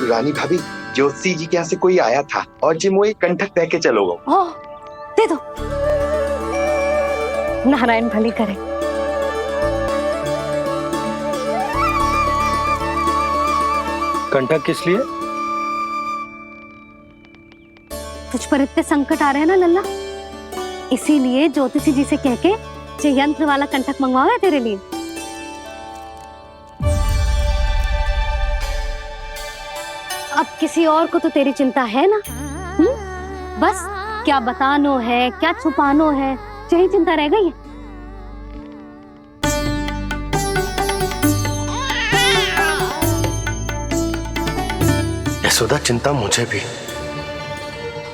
रानी भाभी, ज्योतिषी जी के यहाँ से कोई आया था और जी मुझे कंठक दे के चलोगे। ओह, दे दो। नारायण भली करे। कंठक किस लिए? तुझ पर इतने संकट आ रहे हैं ना लल्ला, इसीलिए ज्योतिषी जी से कह के ये यंत्र वाला कंठक मंगवाओ है तेरे लिए। अब किसी और को तो तेरी चिंता है ना? बस क्या बतानो है, क्या छुपानो है, यही चिंता रह गई है। यशोदा, चिंता मुझे भी,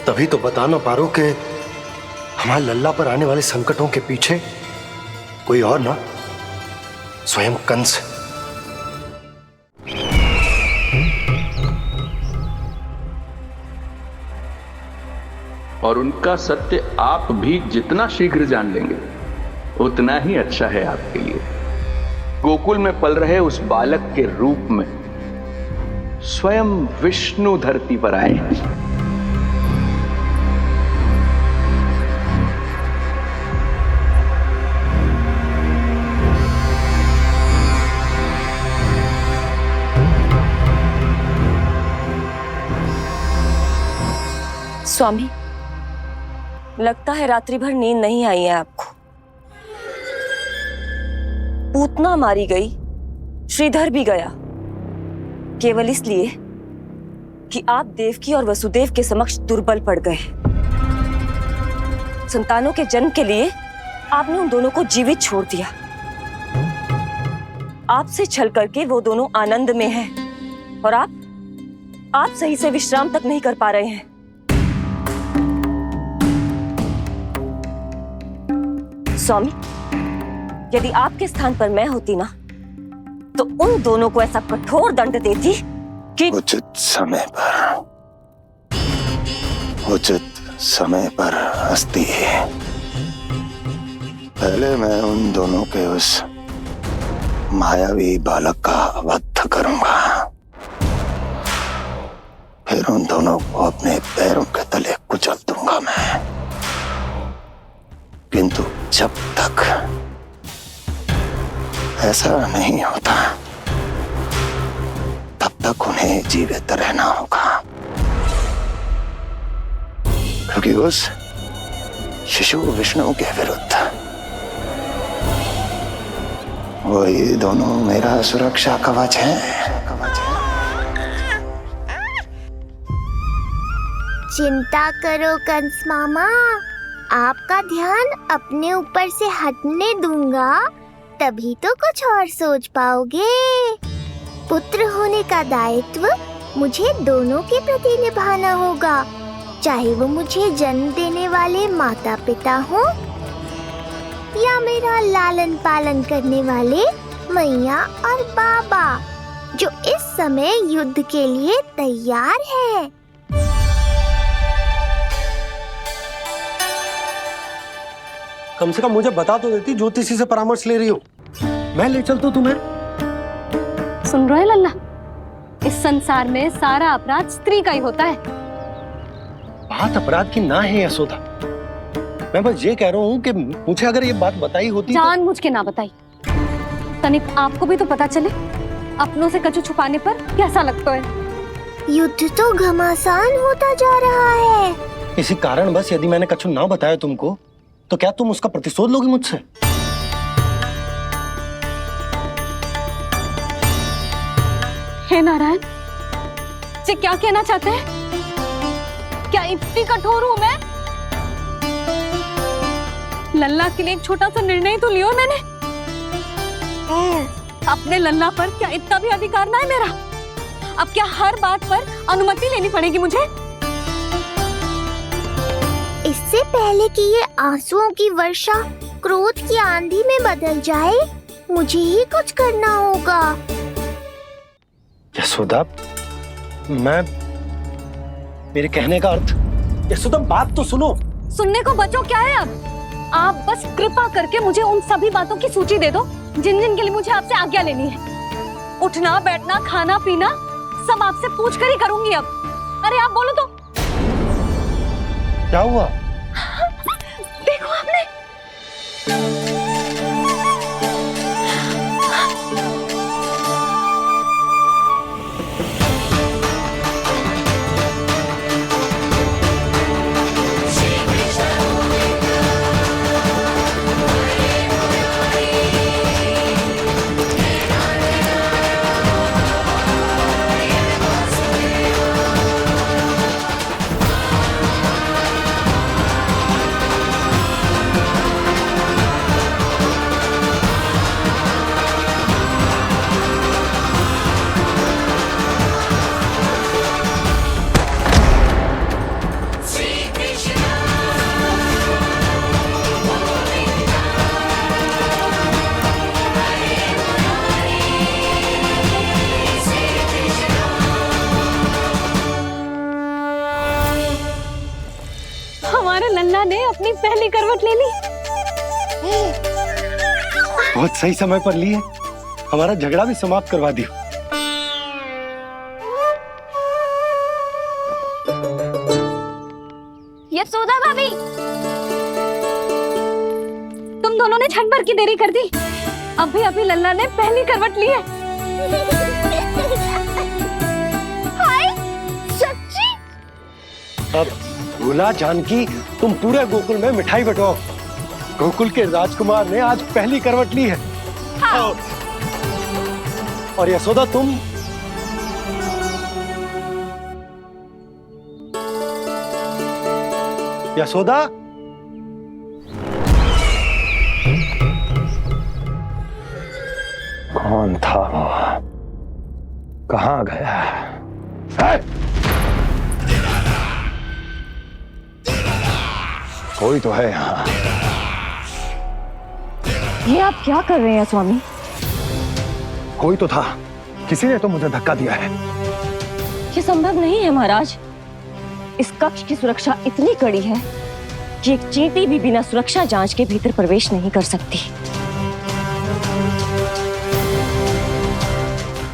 तभी तो बता ना पा रहा हूं कि हमारे लल्ला पर आने वाले संकटों के पीछे कोई और ना, स्वयं कंस। और उनका सत्य आप भी जितना शीघ्र जान लेंगे उतना ही अच्छा है आपके लिए। गोकुल में पल रहे उस बालक के रूप में स्वयं विष्णु धरती पर आए हैं। स्वामी, लगता है रात्रि भर नींद नहीं आई है आपको। पूतना मारी गई, श्रीधर भी गया, केवल इसलिए कि आप देवकी और वसुदेव के समक्ष दुर्बल पड़ गए। संतानों के जन्म के लिए आपने उन दोनों को जीवित छोड़ दिया। आपसे छल करके वो दोनों आनंद में हैं और आप सही से विश्राम तक नहीं कर पा रहे हैं। स्वामी, यदि आपके स्थान पर मैं होती ना, तो उन दोनों को ऐसा कठोर दंड देती कि उचित समय पर हस्ती। पहले मैं उन दोनों के उस मायावी बालक का वध करूंगा, फिर उन दोनों को अपने पैरों के तले कुचल दूंगा मैं। किंतु जब तक ऐसा नहीं होता तब तक उन्हें जीवित रहना होगा, क्योंकि उस शिशु विष्णु के विरुद्ध वही दोनों मेरा सुरक्षा कवच है। चिंता करो कंस मामा, आपका ध्यान अपने ऊपर से हटने दूंगा, तभी तो कुछ और सोच पाओगे। पुत्र होने का दायित्व मुझे दोनों के प्रति निभाना होगा, चाहे वो मुझे जन्म देने वाले माता पिता हो या मेरा लालन पालन करने वाले मैया और बाबा, जो इस समय युद्ध के लिए तैयार है। कम से कम मुझे बता तो देती, ज्योतिषी से परामर्श ले रही हो, मैं ले चलता तुम्हें। सुन रहे लल्ला, इस संसार में सारा अपराध स्त्री का ही होता है। बात अपराध की ना है यशोदा, मैं बस ये कह रहा हूँ कि मुझे अगर ये बात बताई होती जान मुझ के ना बताई, तनिक आपको भी तो पता चले अपनों से कछु छुपाने पर कैसा लगता है। युद्ध तो घमासान होता जा रहा है। इसी कारण बस यदि मैंने कछु ना बताया तुमको, तो क्या तुम उसका प्रतिशोध लोगी मुझसे? हे नारायण, ये क्या कहना चाहते हैं? क्या इतनी कठोर हूं मैं? लल्ला के लिए एक छोटा सा निर्णय तो लियो मैंने। अपने लल्ला पर क्या इतना भी अधिकार ना है मेरा? अब क्या हर बात पर अनुमति लेनी पड़ेगी मुझे? इससे पहले कि ये आंसुओं की वर्षा क्रोध की आंधी में बदल जाए, मुझे ही कुछ करना होगा। यशोदा, मेरे कहने का अर्थ, यशोदा बात तो सुनो। सुनने को बचो क्या है अब? आप बस कृपा करके मुझे उन सभी बातों की सूची दे दो जिन जिन के लिए मुझे आपसे आज्ञा लेनी है। उठना बैठना खाना पीना सब आपसे पूछ कर ही करूंगी अब। अरे आप बोलो तो। क्या हुआ? देखो आपने। हमारे लल्ला ने अपनी पहली करवट ले ली। बहुत सही समय पर ली है, हमारा झगड़ा भी समाप्त करवा दियो। यशोदा भाभी, तुम दोनों ने क्षण भर की देरी कर दी। अभी लल्ला ने पहली करवट ली है। हाय, सच्ची? अब भूला जानकी, तुम पूरे गोकुल में मिठाई बंटवाओ। गोकुल के राजकुमार ने आज पहली करवट ली है। हाँ। और यशोदा तुम यशोदा, कौन था वो? कहाँ गया? है? कोई तो है यहाँ। ये आप क्या कर रहे हैं स्वामी? कोई तो था, किसी ने तो मुझे धक्का दिया है। ये संभव नहीं है महाराज। इस कक्ष की सुरक्षा इतनी कड़ी है कि एक चींटी भी बिना सुरक्षा जांच के भीतर प्रवेश नहीं कर सकती।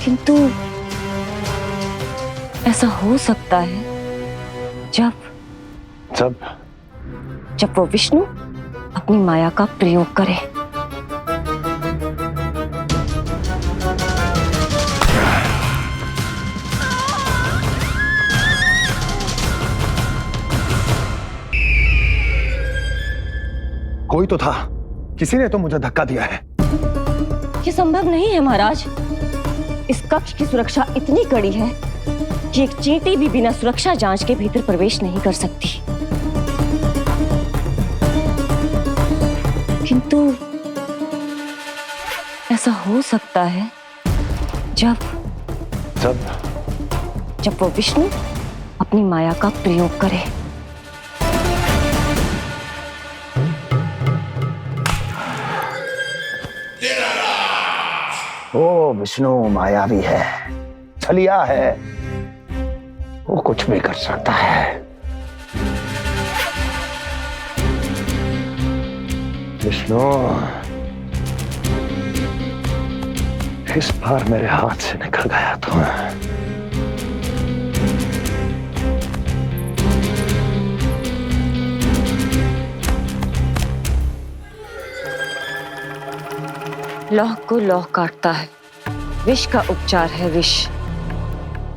किंतु ऐसा हो सकता है जब वो विष्णु अपनी माया का प्रयोग करे। कोई तो था, किसी ने तो मुझे धक्का दिया है। ये संभव नहीं है महाराज। इस कक्ष की सुरक्षा इतनी कड़ी है कि एक चींटी भी बिना सुरक्षा जांच के भीतर प्रवेश नहीं कर सकती। किंतु ऐसा हो सकता है जब वो विष्णु अपनी माया का प्रयोग करे। वो विष्णु मायावी है, छलिया है, वो कुछ भी कर सकता है। विष्णु इस बार मेरे हाथ से निकल गया तो लौह को लौह काटता है, विष का उपचार है विष,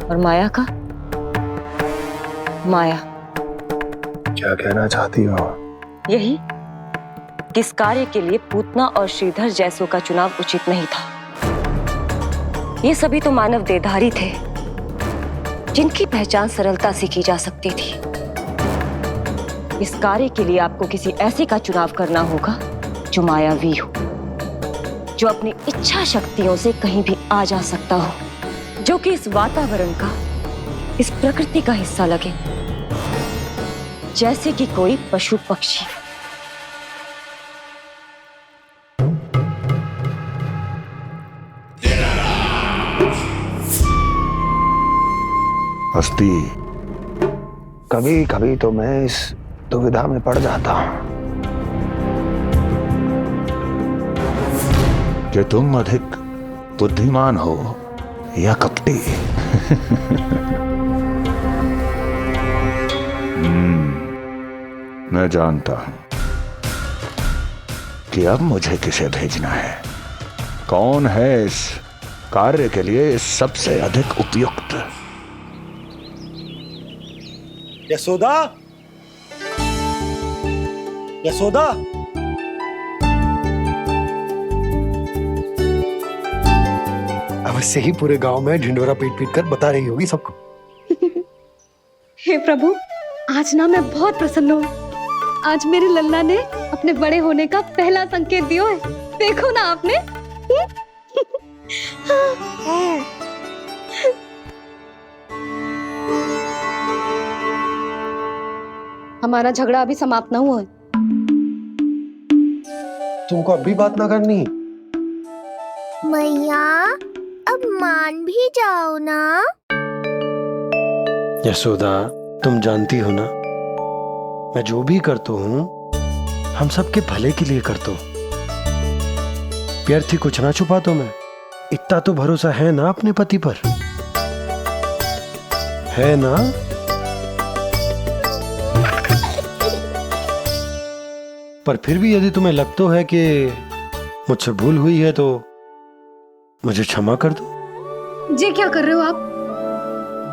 और माया का माया। क्या कहना चाहती हो? यही कि इस कार्य के लिए पूतना और श्रीधर जैसों का चुनाव उचित नहीं था। ये सभी तो मानव देहधारी थे जिनकी पहचान सरलता से की जा सकती थी। इस कार्य के लिए आपको किसी ऐसे का चुनाव करना होगा जो मायावी हो, जो अपनी इच्छा शक्तियों से कहीं भी आ जा सकता हो, जो कि इस वातावरण का, इस प्रकृति का हिस्सा लगे, जैसे कि कोई पशु पक्षी। हस्ती, कभी कभी तो मैं इस दुविधा में पड़ जाता हूं कि तुम अधिक बुद्धिमान हो या कपटी? मैं जानता हूं कि अब मुझे किसे भेजना है, कौन है इस कार्य के लिए सबसे अधिक उपयुक्त। यशोदा, यशोदा, अवश्य ही पूरे गांव में ढिंडोरा पीट पीट कर बता रही होगी सबको। हे प्रभु, आज ना मैं बहुत प्रसन्न हूँ। आज मेरे लल्ला ने अपने बड़े होने का पहला संकेत दिया है। देखो ना आपने। हमारा झगड़ा अभी समाप्त ना हुआ है। तुमको अब भी बात ना करनी? मैया, अब मान भी जाओ ना। यशोदा, तुम जानती हो ना, मैं जो भी करता हूँ हम सबके भले के लिए करता हूँ। व्यर्थ ही कुछ ना छुपा तो मैं। इतना तो भरोसा है ना अपने पति पर, है ना? पर फिर भी यदि तुम्हें लगता है कि मुझसे भूल हुई है तो मुझे क्षमा कर दो। ये क्या कर रहे हो आप?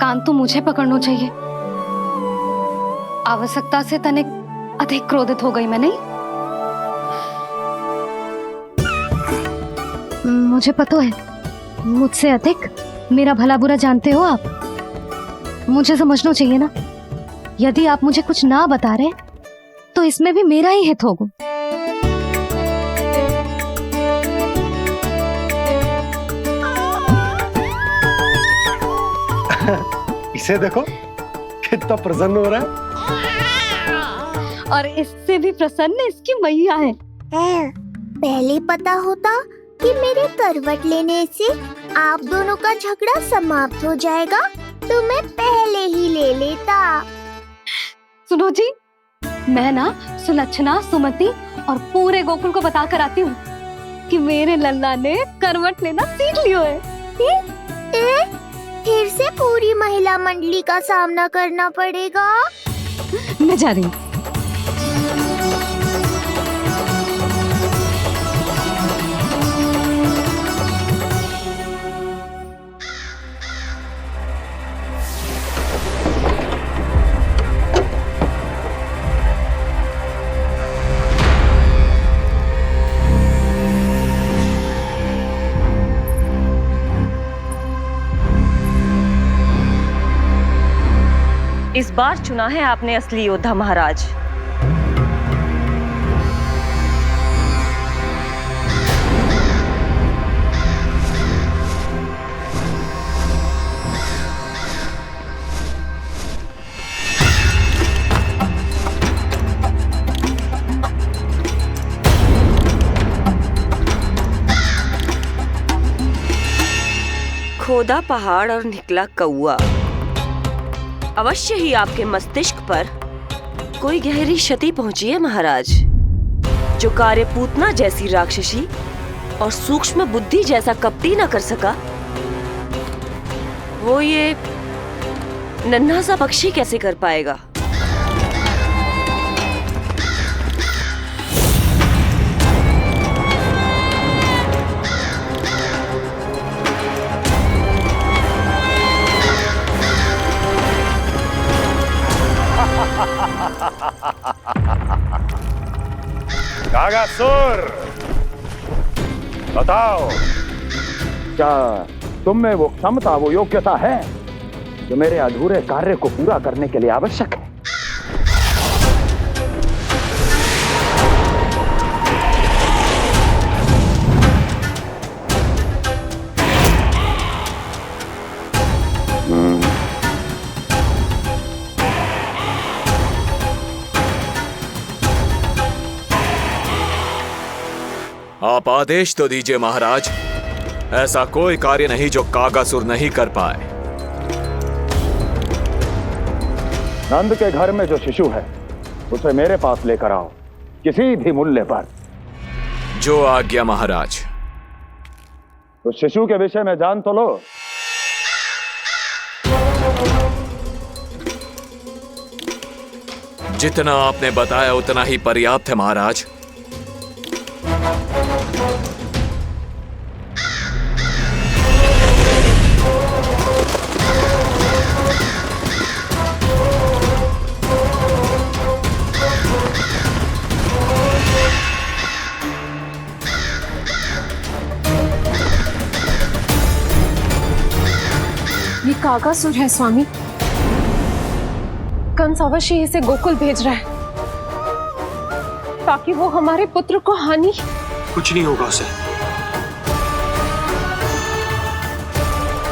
कान तो मुझे पकड़ना चाहिए। आवश्यकता से तनिक अधिक क्रोधित हो गई मैं, नहीं? मुझे पता है, मुझसे अधिक मेरा भला बुरा जानते हो आप। मुझे समझना चाहिए ना, यदि आप मुझे कुछ ना बता रहे तो इसमें भी मेरा ही हित होगा। इसे देखो कितना प्रसन्न हो रहा है। और इससे भी प्रसन्न इसकी मैया है। पहले पता होता कि मेरे करवट लेने से आप दोनों का झगड़ा समाप्त हो जाएगा तो मैं पहले ही ले लेता। सुनो जी, मैं ना सुलक्षणा, सुमति और पूरे गोकुल को बता कर आती हूँ कि मेरे लल्ला ने करवट लेना सीख लियो है। फिर से पूरी महिला मंडली का सामना करना पड़ेगा। मैं जा रही हूँ। इस बार चुना है आपने असली योद्धा महाराज। खोदा पहाड़ और निकला कौआ। अवश्य ही आपके मस्तिष्क पर कोई गहरी क्षति पहुंची है महाराज। जो कार्य पूतना जैसी राक्षसी और सूक्ष्म बुद्धि जैसा कपटी न कर सका, वो ये नन्हा सा पक्षी कैसे कर पाएगा? कागासुर, बताओ, क्या तुम में वो क्षमता, वो योग्यता है जो मेरे अधूरे कार्य को पूरा करने के लिए आवश्यक है? आप आदेश तो दीजिए महाराज। ऐसा कोई कार्य नहीं जो कागासुर नहीं कर पाए। नंद के घर में जो शिशु है उसे मेरे पास लेकर आओ, किसी भी मूल्य पर। जो आज्ञा महाराज। उस शिशु के विषय में जान तो लो। जितना आपने बताया उतना ही पर्याप्त है महाराज। ये कागासुर है स्वामी। कंस अवश्य इसे गोकुल भेज रहा है ताकि वो हमारे पुत्र को हानि। कुछ नहीं होगा उसे,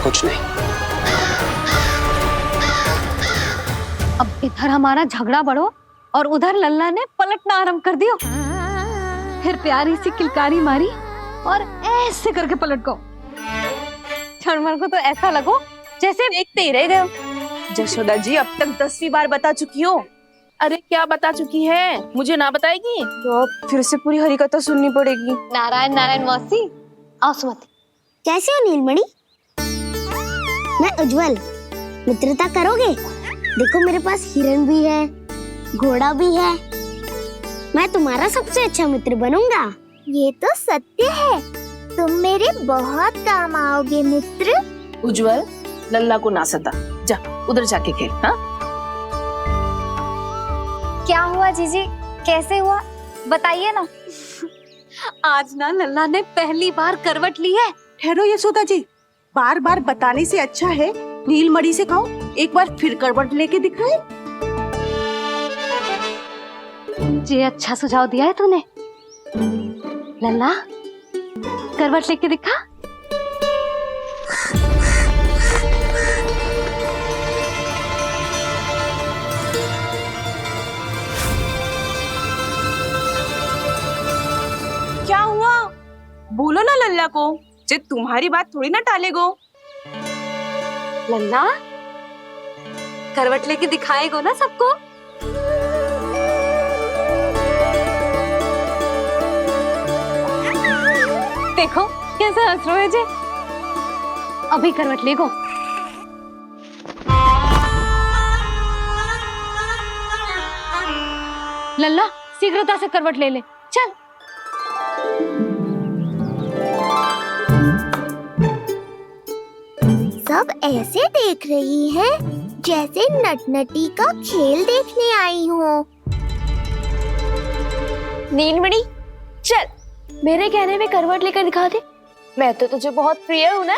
कुछ नहीं। अब इधर हमारा झगड़ा बढ़ो और उधर लल्ला ने पलटना आरंभ कर दियो। फिर प्यारी सी किलकारी मारी और ऐसे करके पलट गो। क्षणभर को तो ऐसा लगो जैसे देखते ही रह गए। जशोदा जी अब तक 10वीं बार बता चुकी हो। अरे क्या बता चुकी है, मुझे ना बताएगी? तो अब फिर से पूरी हरिकथा सुननी पड़ेगी। नारायण नारायण मौसी। आओ सुमति। कैसे हो नीलमणि? मैं उज्जवल, मित्रता करोगे? देखो मेरे पास हिरन भी है, घोड़ा भी है। मैं तुम्हारा सबसे अच्छा मित्र बनूंगा। ये तो सत्य है, तुम मेरे बहुत काम आओगे मित्र। उज्जवल, लल्ला को ना सता, जा उधर जाके खेल। हाँ, क्या हुआ जीजी, कैसे हुआ बताइए ना। आज ना लल्ला ने पहली बार करवट ली है। ठहरो यशोदा जी, बार बार बताने से अच्छा है नीलमणि से कहो एक बार फिर करवट लेके दिखाए। ये अच्छा सुझाव दिया है तूने। लल्ला करवट लेके दिखा। क्या हुआ? बोलो ना लल्ला को, जे तुम्हारी बात थोड़ी ना टालेगो। लल्ला करवट लेके दिखाएगो ना सबको। देखो कैसा हंस रहे जे। अभी करवट लेगो। लल्ला शीघ्रता से करवट ले ले, चल। सब ऐसे देख रही है जैसे नटनटी का खेल देखने आई हो। नीलमणि चल, मेरे कहने में करवट लेकर दिखा दे। मैं तो तुझे बहुत प्रिय हूँ ना।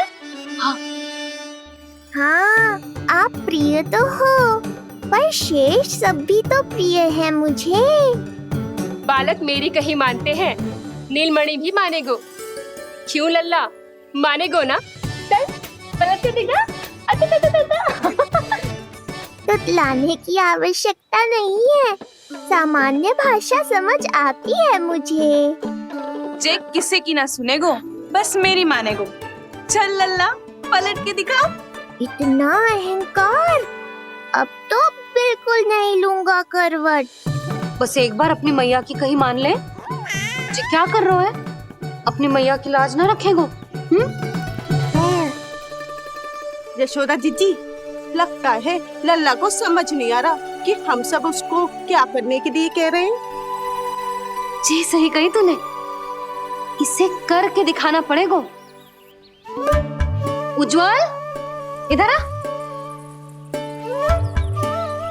हाँ, आप प्रिय तो हो, पर शेष सब भी तो प्रिय है मुझे। बालक मेरी कहीं मानते हैं, नीलमणि भी मानेगो। क्यों लल्ला, मानेगो ना? चल पलट के दिखा। तुतलाने की आवश्यकता नहीं है, सामान्य भाषा समझ आती है मुझे। जे किसी की ना सुनेगो, बस मेरी मानेगो। चल लल्ला, पलट के दिखा। इतना अहंकार, अब तो बिल्कुल नहीं लूंगा करवट। बस एक बार अपनी मैया की कहीं मान ले। जी क्या कर रहे हो? अपनी मैया की लाज ना रखेगो। यशोदा जीजी, लगता है लल्ला को समझ नहीं आ रहा कि हम सब उसको क्या करने के लिए कह रहे हैं। जी सही कही तूने, इसे करके दिखाना पड़ेगा। उज्जवल इधर आ।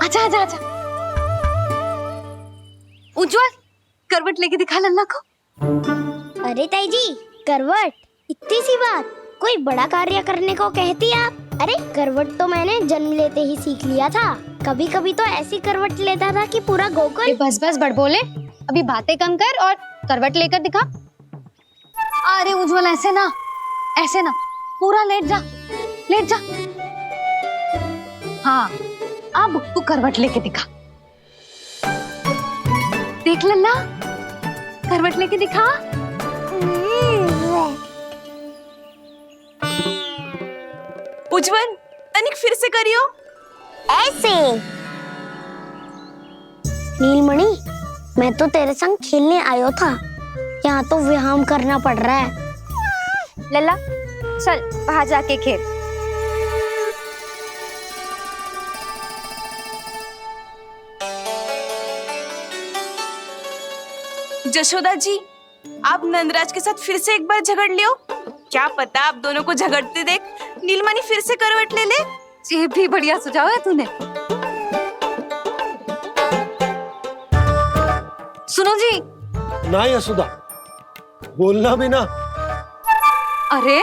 आजा आजा आजा। उज्जवल करवट लेके दिखा लल्ला को। अरे ताई जी, करवट? इतनी सी बात, कोई बड़ा कार्य करने को कहती आप? अरे करवट तो मैंने जन्म लेते ही सीख लिया था। कभी कभी तो ऐसी करवट लेता था कि पूरा गोकुल। बस बस बड़ बोले, अभी बातें कम कर और करवट लेकर दिखा। अरे उज्जवल ऐसे ना, ऐसे ना, पूरा लेट जा, लेट जा। हाँ अब तू करवट लेके दिखा। देख लल्ला, करवट लेके दिखा। उज्जवल, तनिक फिर से करियो। ऐसे। नीलमणि, मैं तो तेरे संग खेलने आयो था, यहाँ तो व्यायाम करना पड़ रहा है। लल्ला चल बाहर जाके खेल। जशोदा जी, आप नंदराज के साथ फिर से एक बार झगड़ लियो। क्या पता आप दोनों को झगड़ते देख नीलमणि फिर से करवट ले ले। ये भी बढ़िया सुझाव है तूने। सुनो जी। ना यशोदा, बोलना भी ना। अरे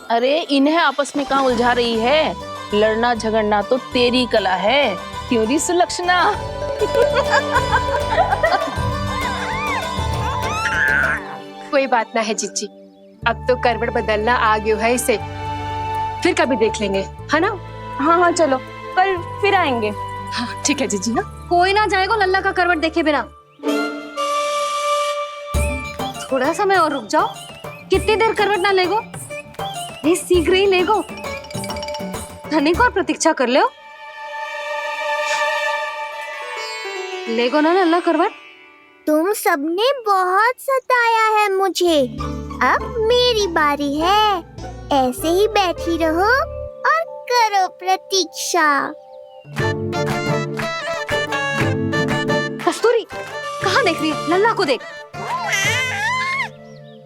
अरे इन्हें आपस में कहाँ उलझा रही है? लड़ना झगड़ना तो तेरी कला है, क्यों री सुलक्षणा? कोई बात ना है जीजी, अब तो करवट बदलना आ गयो है इसे, फिर कभी देख लेंगे, है ना? हाँ हाँ चलो, कल फिर आएंगे। हाँ ठीक है जीजी। हाँ कोई ना जाएगा लल्ला का करवट देखे बिना। थोड़ा समय और रुक जाओ। कितनी देर करवट ना लेगो? ये शीघ्र ही लेगो। धनिक और प्रतीक्षा कर लो। लेगो ना लल्ला करवट। तुम सबने बहुत सताया है मुझे, अब मेरी बारी है। ऐसे ही बैठी रहो और करो प्रतीक्षा। कस्तूरी, कहाँ देख रही है? लल्ला को देख,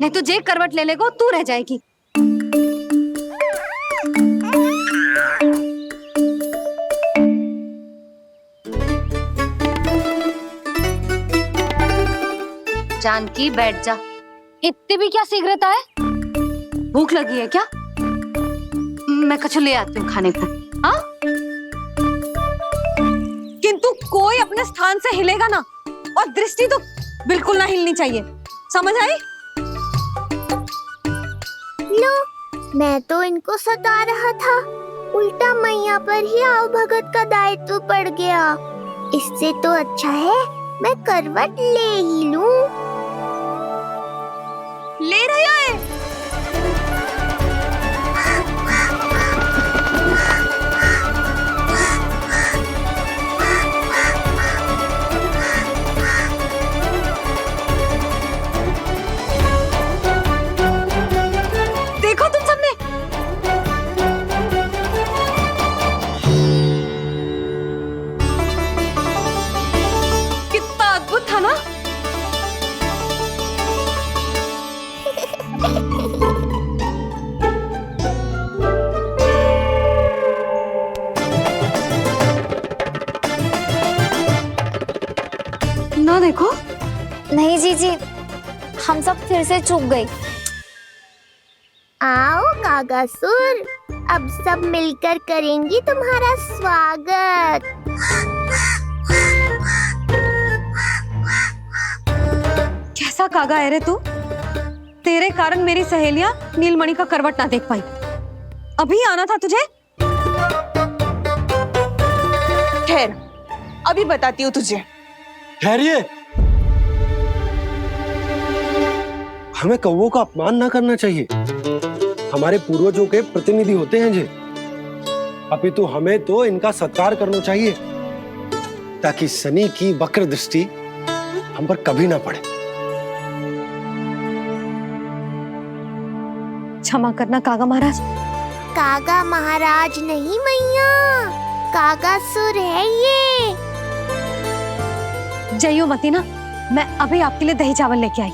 नहीं तो जे करवट ले लेगो तू रह जाएगी। जानकी बैठ जा। इतनी भी क्या शीघ्रता है? भूख लगी है क्या? मैं कछु ले आती हूँ खाने को। हाँ? किंतु कोई अपने स्थान से हिलेगा ना, और दृष्टि तो बिल्कुल ना हिलनी चाहिए, समझ आई? लो, मैं तो इनको सता रहा था, उल्टा मैया पर ही आओ भगत का दायित्व पड़ गया। इससे तो अच्छा है मैं करवट ले ही लूं। ले रहे है। देखो तुम सबने, कितना अद्भुत था ना? ना देखो। नहीं जीजी, हम सब फिर से चूक गए। आओ कागासुर, अब सब मिलकर करेंगी तुम्हारा स्वागत। कैसा कागा है रे तू? तेरे कारण मेरी सहेलियां नीलमणि का करवट ना देख पाई। अभी आना था तुझे। ठहर, अभी बताती हूँ तुझे। ठहरिए, हमें कौवों का अपमान ना करना चाहिए। हमारे पूर्वजों के प्रतिनिधि होते हैं जी। अपितु हमें तो इनका सत्कार करना चाहिए, ताकि शनि की वक्र दृष्टि हम पर कभी ना पड़े। क्षमा करना कागा महाराज। कागा महाराज नहीं मैया, कागासुर है ये। जइयो मती ना, मैं अभी आपके लिए दही चावल लेके आई।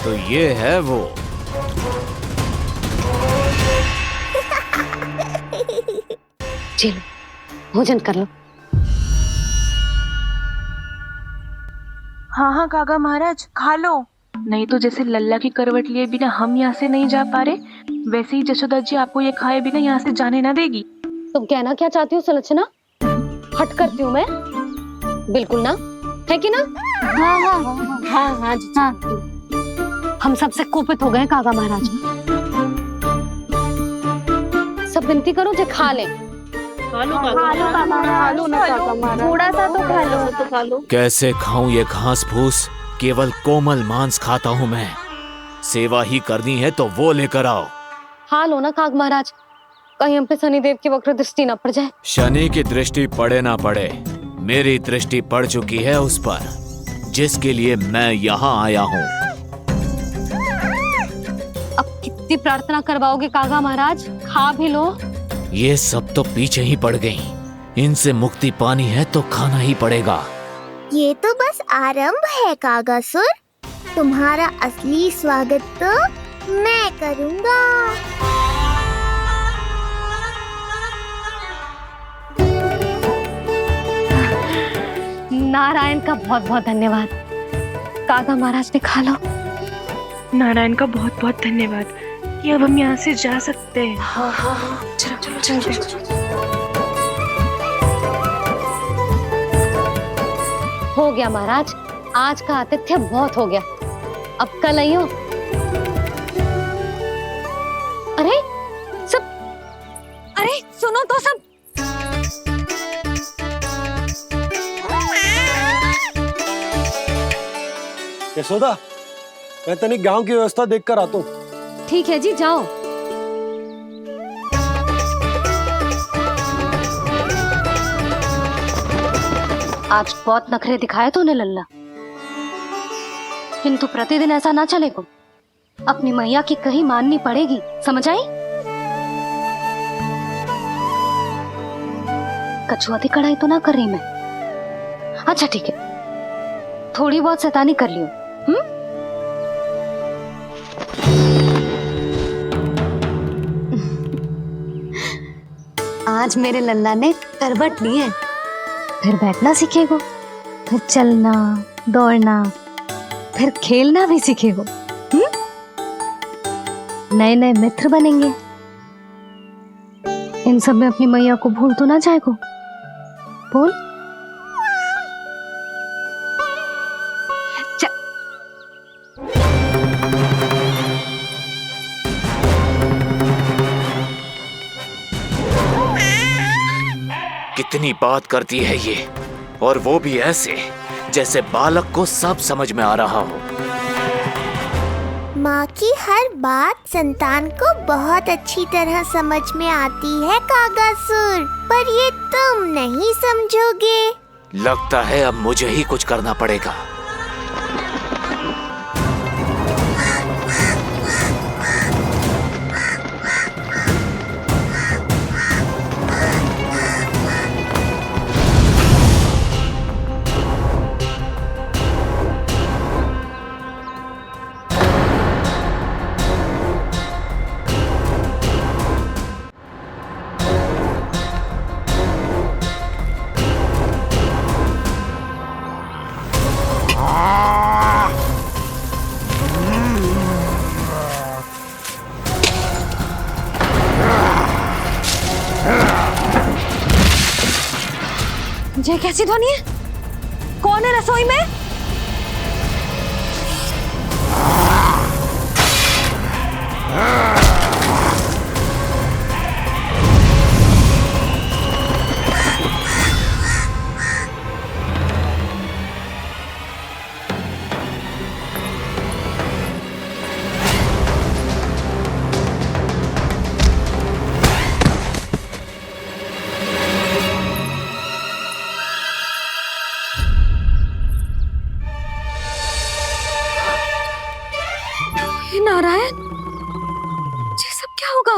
तो ये है वो। चलो भोजन कर लो। हाँ हाँ काका महाराज, खा लो। नहीं तो जैसे लल्ला की करवट लिए बिना हम यहाँ से नहीं जा पा रहे, वैसे ही जशोदा जी आपको ये खाए बिना यहाँ से जाने ना देगी। तुम कहना क्या चाहती हो सुलक्षणा? हट करती हूँ मैं? बिल्कुल ना, है कि ना? हाँ हाँ हाँ हाँ हाँ जी हाँ। हम सबसे कोपित हो गए कागा महाराज। सब विनती करो जो खा ले। थोड़ा सा तो खा लो। कैसे खाऊं ये घास फूस? केवल कोमल मांस खाता हूं मैं। सेवा ही करनी है तो वो लेकर आओ। खा लो ना काग महाराज, कहीं हम पे शनिदेव की वक्र दृष्टि न पड़ जाए। शनि की दृष्टि पड़े ना पड़े, मेरी दृष्टि पड़ चुकी है उस पर, जिसके लिए मैं यहाँ आया हूँ। अब कितनी प्रार्थना करवाओगे कागा महाराज? खा भी लो। ये सब तो पीछे ही पड़ गई, इनसे मुक्ति पानी है तो खाना ही पड़ेगा। ये तो बस आरंभ है कागासुर, तुम्हारा असली स्वागत तो मैं करूँगा। नारायण का बहुत बहुत धन्यवाद। कागा महाराज ने खा लो। नारायण का बहुत बहुत धन्यवाद कि अब हम यहाँ से जा सकते हैं। हाँ हाँ हाँ, चलो चलो चलो। हो गया महाराज, आज का आतिथ्य बहुत हो गया, अब कल आइयो। अरे सब, अरे सुनो तो सब। यशोदा, मैं तनिक गांव की व्यवस्था देखकर आता हूँ। ठीक है जी, जाओ। आज बहुत नखरे दिखाए तूने लल्ला, किंतु प्रतिदिन ऐसा ना चलेगा। अपनी मैया की कहीं माननी पड़ेगी, समझ आई? कछुआती कढ़ाई तो ना कर रही मैं। अच्छा ठीक है, थोड़ी बहुत शैतानी कर लियो। आज मेरे लल्ला ने करवट ली है, फिर बैठना सीखेगो, फिर चलना दौड़ना, फिर खेलना भी सीखेगो। नए नए मित्र बनेंगे। इन सब में अपनी मैया को भूल तो ना जाएगो। बोल। कितनी बात करती है ये, और वो भी ऐसे जैसे बालक को सब समझ में आ रहा हो। माँ की हर बात संतान को बहुत अच्छी तरह समझ में आती है कागासुर, पर ये तुम नहीं समझोगे। लगता है अब मुझे ही कुछ करना पड़ेगा। ये कैसी ध्वनि है? कौन है रसोई में? नारायण, ये सब क्या होगा?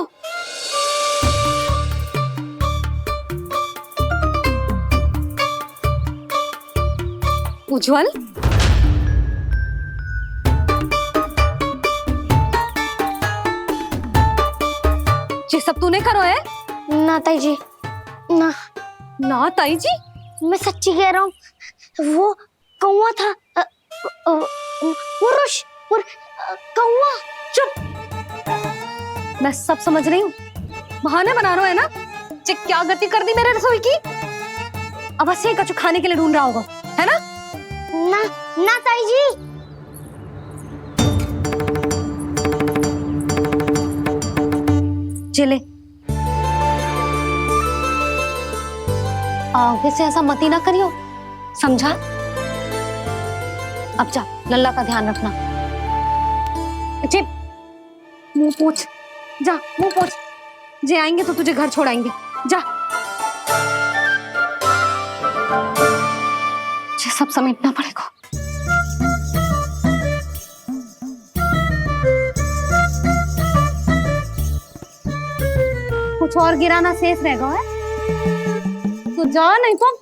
उज्जवल, ये सब तूने करो है? ना ताई जी, ना ना ताई जी, मैं सच्ची कह रहा हूँ। वो कौवा था, वो कौवा। चुप, मैं सब समझ रही हूँ। बहाने बना रहे हो है ना? क्या गति कर दी मेरे रसोई की? अब ऐसे ही कछु खाने के लिए ढूंढ रहा होगा, है ना? ना ना ताई जी। चले, आगे से ऐसा मती ना करियो, समझा? अब जा, लल्ला का ध्यान रखना। चिप, मुंह पोंछ, जा मुंह पोंछ। जे आएंगे तो तुझे घर छोड़ाएंगे। जा, ये सब समेटना पड़ेगा। कुछ और गिराना शेष रहेगा है? तो जा, नहीं तो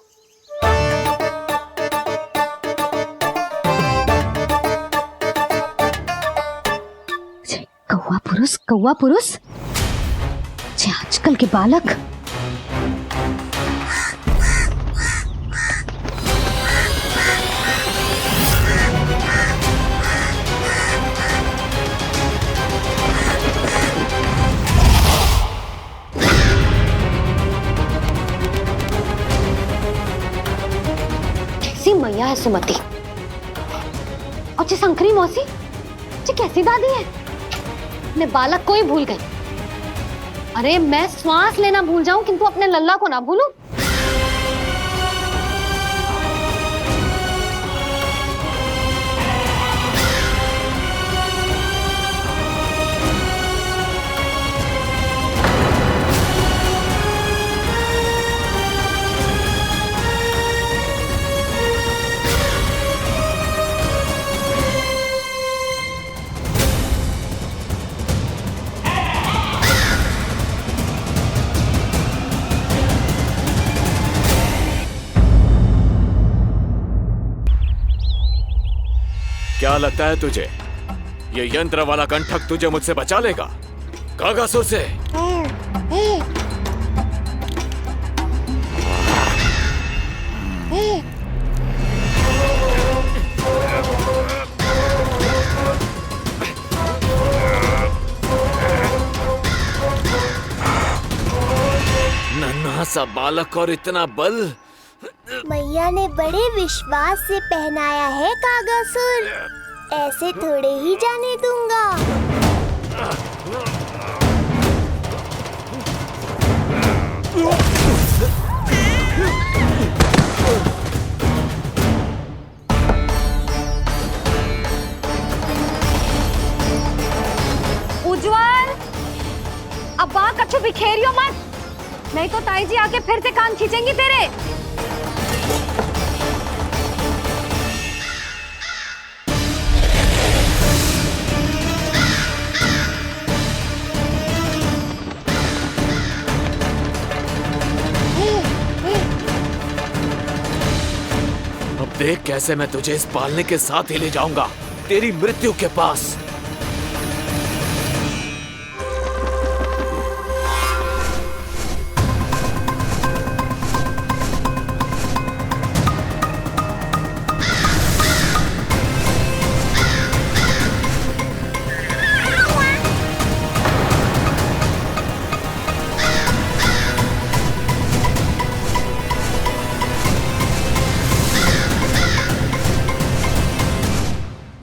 कौवा पुरुष जे आजकल के बालक। कैसी मैया है सुमति, और जी शंकरी मौसी जी कैसी दादी है। अपने बालक को ही भूल गई। अरे मैं श्वास लेना भूल जाऊं किंतु अपने लल्ला को ना भूलूं। क्या लगता है तुझे ये यंत्र वाला कंठक तुझे मुझसे बचा लेगा कागासुर से? नन्हा सा बालक और इतना बल। मैया ने बड़े विश्वास से पहनाया है कागासुर, ऐसे थोड़े ही जाने दूंगा। उज्जवल, अब बात कच्चू बिखेरियो मत, नहीं तो ताई जी आके फिर से कान खींचेंगी तेरे। अब देख कैसे मैं तुझे इस पालने के साथ ही ले जाऊंगा तेरी मृत्यु के पास।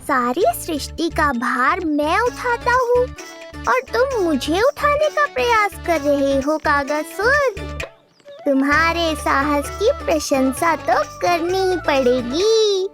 सारी सृष्टि का भार मैं उठाता हूँ और तुम मुझे उठाने का प्रयास कर रहे हो कागासुर। तुम्हारे साहस की प्रशंसा तो करनी ही पड़ेगी।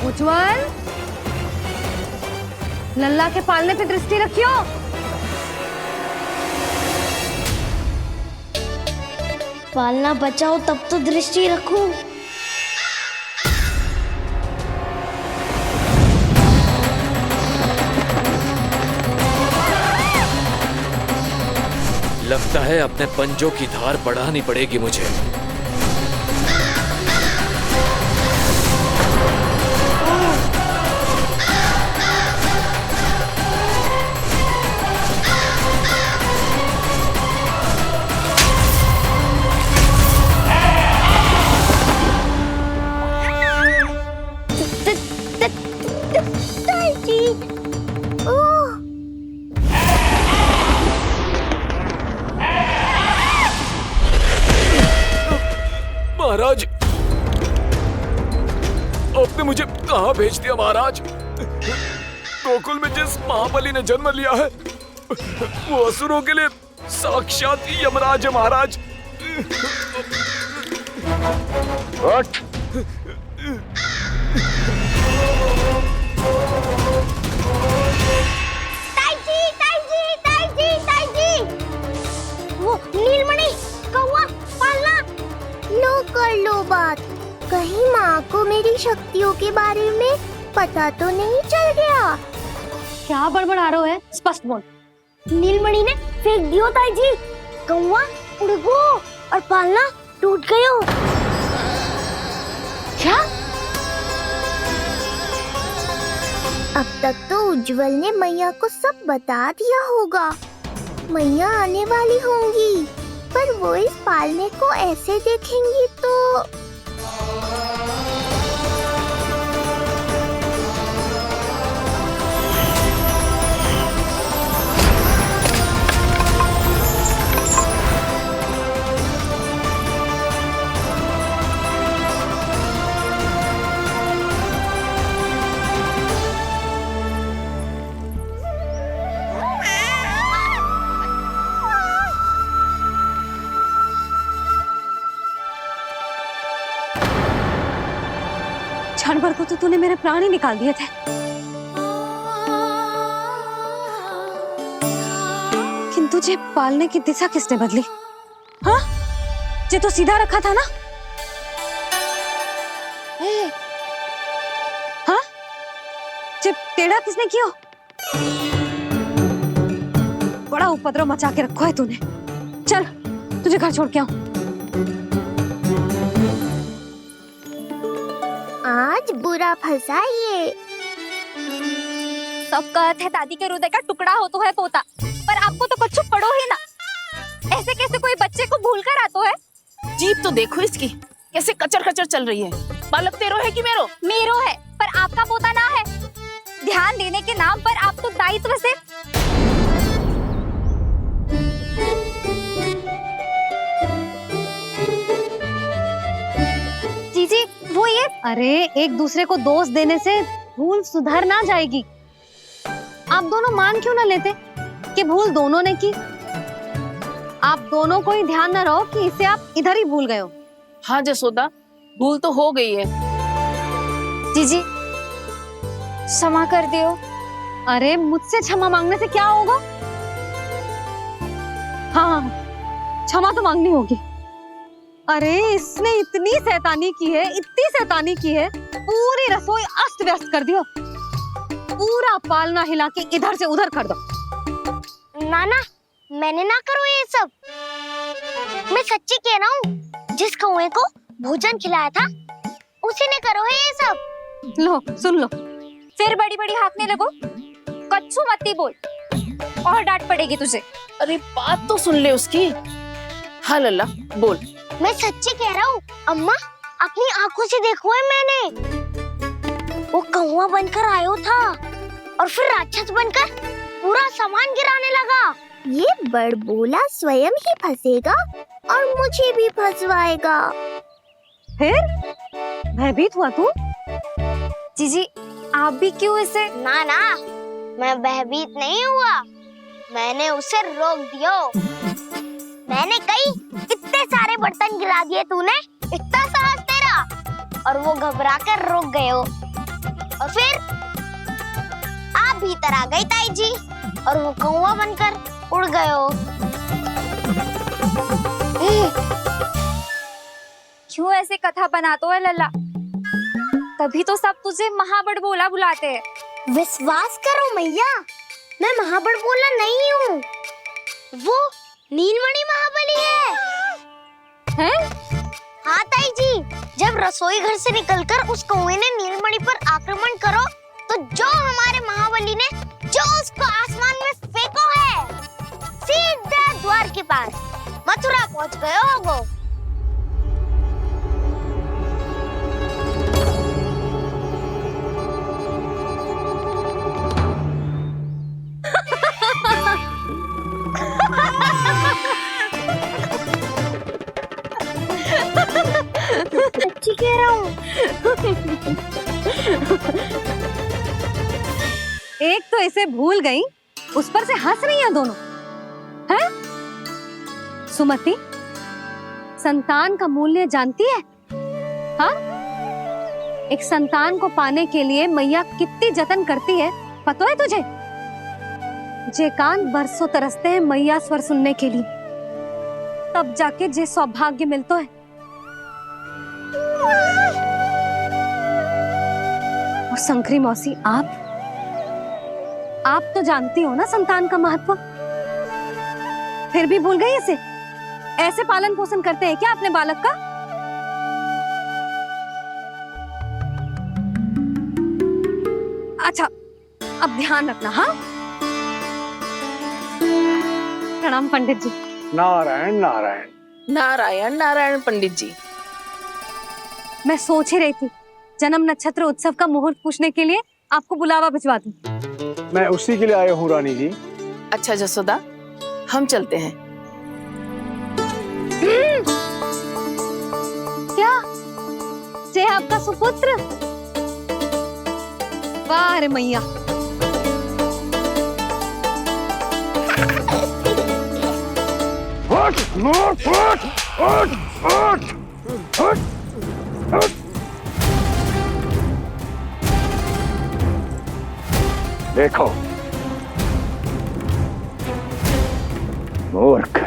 उज्जवल, लल्ला के पालने पे दृष्टि रखियो। पालना बचाओ तब तो दृष्टि रखूं। लगता है अपने पंजों की धार बढ़ानी पड़ेगी मुझे। महाराज, आपने मुझे कहाँ भेज दिया महाराज? गोकुल में जिस महाबली ने जन्म लिया है वो असुरों के लिए साक्षात यमराज है महाराज। उठ। वो नीलमणि, कौवा, पालना, लो कर लो बात। कहीं माँ को मेरी शक्तियों के बारे में पता तो नहीं चल गया? क्या बड़बड़ा रहे हो है? स्पष्ट बोल। नीलमणि ने फेंक दियो ताई जी। कौवा उड़ गयो और पालना टूट गयो। क्या? अब तक तो उज्जवल ने मैया को सब बता दिया होगा। मैया आने वाली होंगी, पर वो इस पालने को ऐसे देखेंगी तो जानवर को तो तूने मेरे प्राण ही निकाल दिए थे, किंतु तुझे पालने की दिशा किसने बदली? हाँ, जे तो सीधा रखा था ना? हाँ, जे टेढ़ा किसने किया? बड़ा उपद्रव मचा के रखा है तूने। चल, तुझे घर छोड़ के आऊं। आज बुरा फंसा ये। सब कहत है दादी के हृदय का टुकड़ा हो तो है पोता, पर आपको तो कुछ पड़ो ही ना। ऐसे कैसे कोई बच्चे को भूल कर आतो है? जीप तो देखो इसकी, कैसे कचर कचर चल रही है। बालक तेरो है कि मेरो? मेरो है, पर आपका पोता ना है। ध्यान देने के नाम पर आप तो दायित्व से जीजी वो ये। अरे एक दूसरे को दोष देने से भूल सुधर ना जाएगी। आप दोनों मान क्यों ना लेते कि भूल दोनों ने की? आप दोनों को ही ध्यान न रहो कि इसे आप इधर ही भूल गए हो। हाँ जसोदा, भूल तो हो गई है। जीजी क्षमा कर दियो। अरे मुझसे क्षमा मांगने से क्या होगा? हाँ, क्षमा तो मांगनी होगी। अरे इसने इतनी शैतानी की है, इतनी शैतानी की है, पूरी रसोई अस्त व्यस्त कर दियो। पूरा पालना हिला के इधर से उधर कर दो। नाना, मैंने ना करो ये सब। मैं सच्ची कह रहा हूँ, जिस कौवे को भोजन खिलाया था उसी ने करो है ये सब। लो सुन लो, फिर बड़ी बड़ी हाँकने लगो। कच्छू मत बोल और डांट पड़ेगी तुझे। अरे बात तो सुन ले उसकी। हाँ लल्ला बोल। मैं सच्ची कह रहा हूँ अम्मा, अपनी आंखों से देखो है मैंने। वो कौवा बनकर आयो था और फिर राक्षस बनकर पूरा सामान गिराने लगा। ये बड़बोला स्वयं ही फंसेगा और मुझे भी फंसवाएगा। फिर भयभीत हुआ तू? जीजी आप भी क्यों इसे? ना ना, मैं भयभीत नहीं हुआ, मैंने उसे रोक दिया। मैंने कही इतने सारे बर्तन गिरा दिए तूने, इतना साहस तेरा, और वो घबरा कर रुक गए हो। और फिर आप भीतर आ गई ताई जी और वो कौवा बनकर उड़ गए हो। क्यों ऐसे कथा बनाते है लल्ला? तभी तो सब तुझे महाबड़बोला बुलाते हैं। विश्वास करो मैया, मैं महाबड़बोला नहीं हूँ, वो नीलमणि महाबली है। हैं? हाँ ताई जी, जब रसोई घर से निकलकर उस कौवे ने नीलमणि पर आक्रमण करो तो जो हमारे महाबली ने जो उसको आसमान में फेंको है, सीधा द्वार के पास मथुरा पहुंच गए हो वो। सच ही कह रहा हूँ। एक तो इसे भूल गई, उस पर से हंस रही हैं दोनों, हैं? सुमति, संतान का मूल्य जानती है? हाँ? एक संतान को पाने के लिए मैया कितनी जतन करती है, पता है तुझे? जे कान बरसों तरसते हैं मैया स्वर सुनने के लिए, तब जाके जे सौभाग्य मिलता है। और शंकरी मौसी, आप तो जानती हो ना संतान का महत्व, फिर भी भूल गई इसे? ऐसे पालन पोषण करते हैं क्या अपने बालक का? अच्छा, अब ध्यान रखना। हाँ, प्रणाम पंडित जी। नारायण नारायण। नारायण नारायण पंडित जी। मैं सोच ही रही थी जन्म नक्षत्र उत्सव का मुहूर्त पूछने के लिए आपको बुलावा भिजवा दूं। मैं उसी के लिए आया हूँ रानी जी। अच्छा जसोदा, हम चलते हैं। क्या जे आपका सुपुत्र? वाह रे मैया। देखो मूर्ख,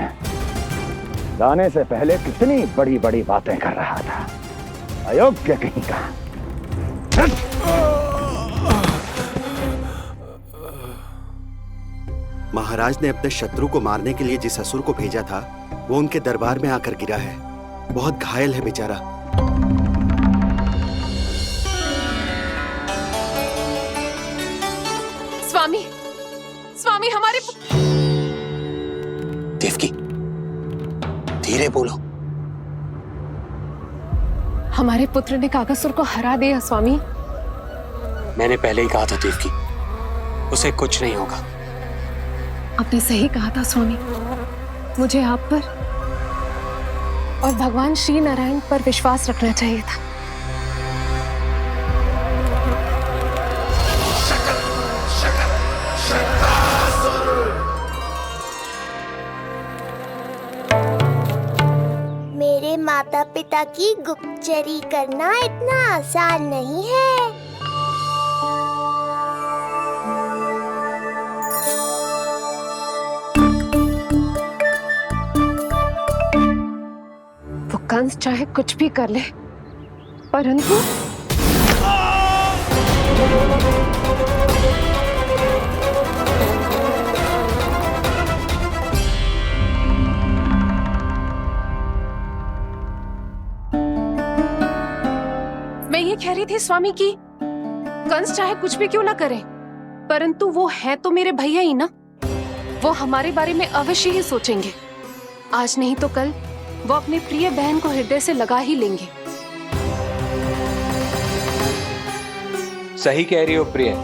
जाने से पहले कितनी बड़ी बड़ी बातें कर रहा था, अयोग्य कहीं का। महाराज ने अपने शत्रु को मारने के लिए जिस असुर को भेजा था, वो उनके दरबार में आकर गिरा है। बहुत घायल है बेचारा। स्वामी, स्वामी हमारे देवकी, धीरे बोलो। हमारे पुत्र ने काकासुर को हरा दिया स्वामी। मैंने पहले ही कहा था देवकी, उसे कुछ नहीं होगा। आपने सही कहा था स्वामी। मुझे आप पर और भगवान श्री नारायण पर विश्वास रखना चाहिए था। मेरे माता पिता की गुप्तचरी करना इतना आसान नहीं है। वो कंस चाहे कुछ भी कर ले, परंतु मैं ये कह रही थी स्वामी कि कंस चाहे कुछ भी क्यों ना करे, परंतु वो है तो मेरे भैया ही ना। वो हमारे बारे में अवश्य ही सोचेंगे। आज नहीं तो कल वो अपनी प्रिय बहन को हृदय से लगा ही लेंगे। सही कह रही हो प्रिय।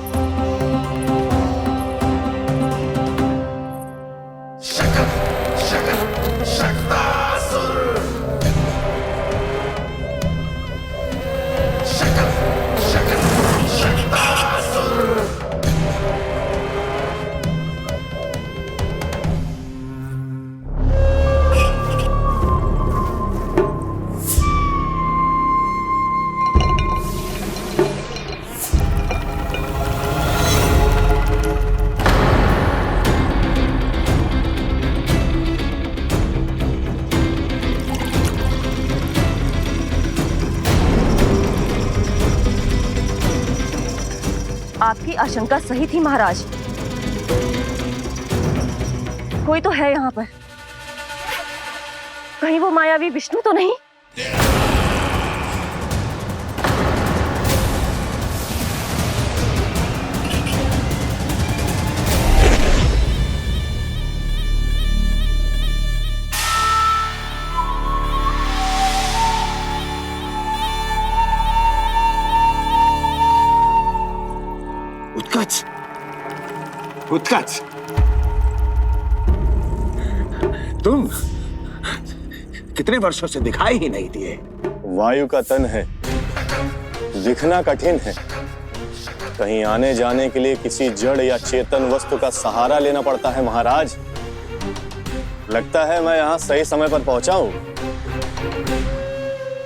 आपकी आशंका सही थी महाराज। कोई तो है यहाँ पर। कहीं वो मायावी विष्णु तो नहीं? उत्कच, उत्कच, तुम कितने वर्षों से दिखाई ही नहीं दिए। वायु का तन है, दिखना कठिन है। कहीं आने जाने के लिए किसी जड़ या चेतन वस्तु का सहारा लेना पड़ता है महाराज। लगता है मैं यहाँ सही समय पर पहुंचा हूँ।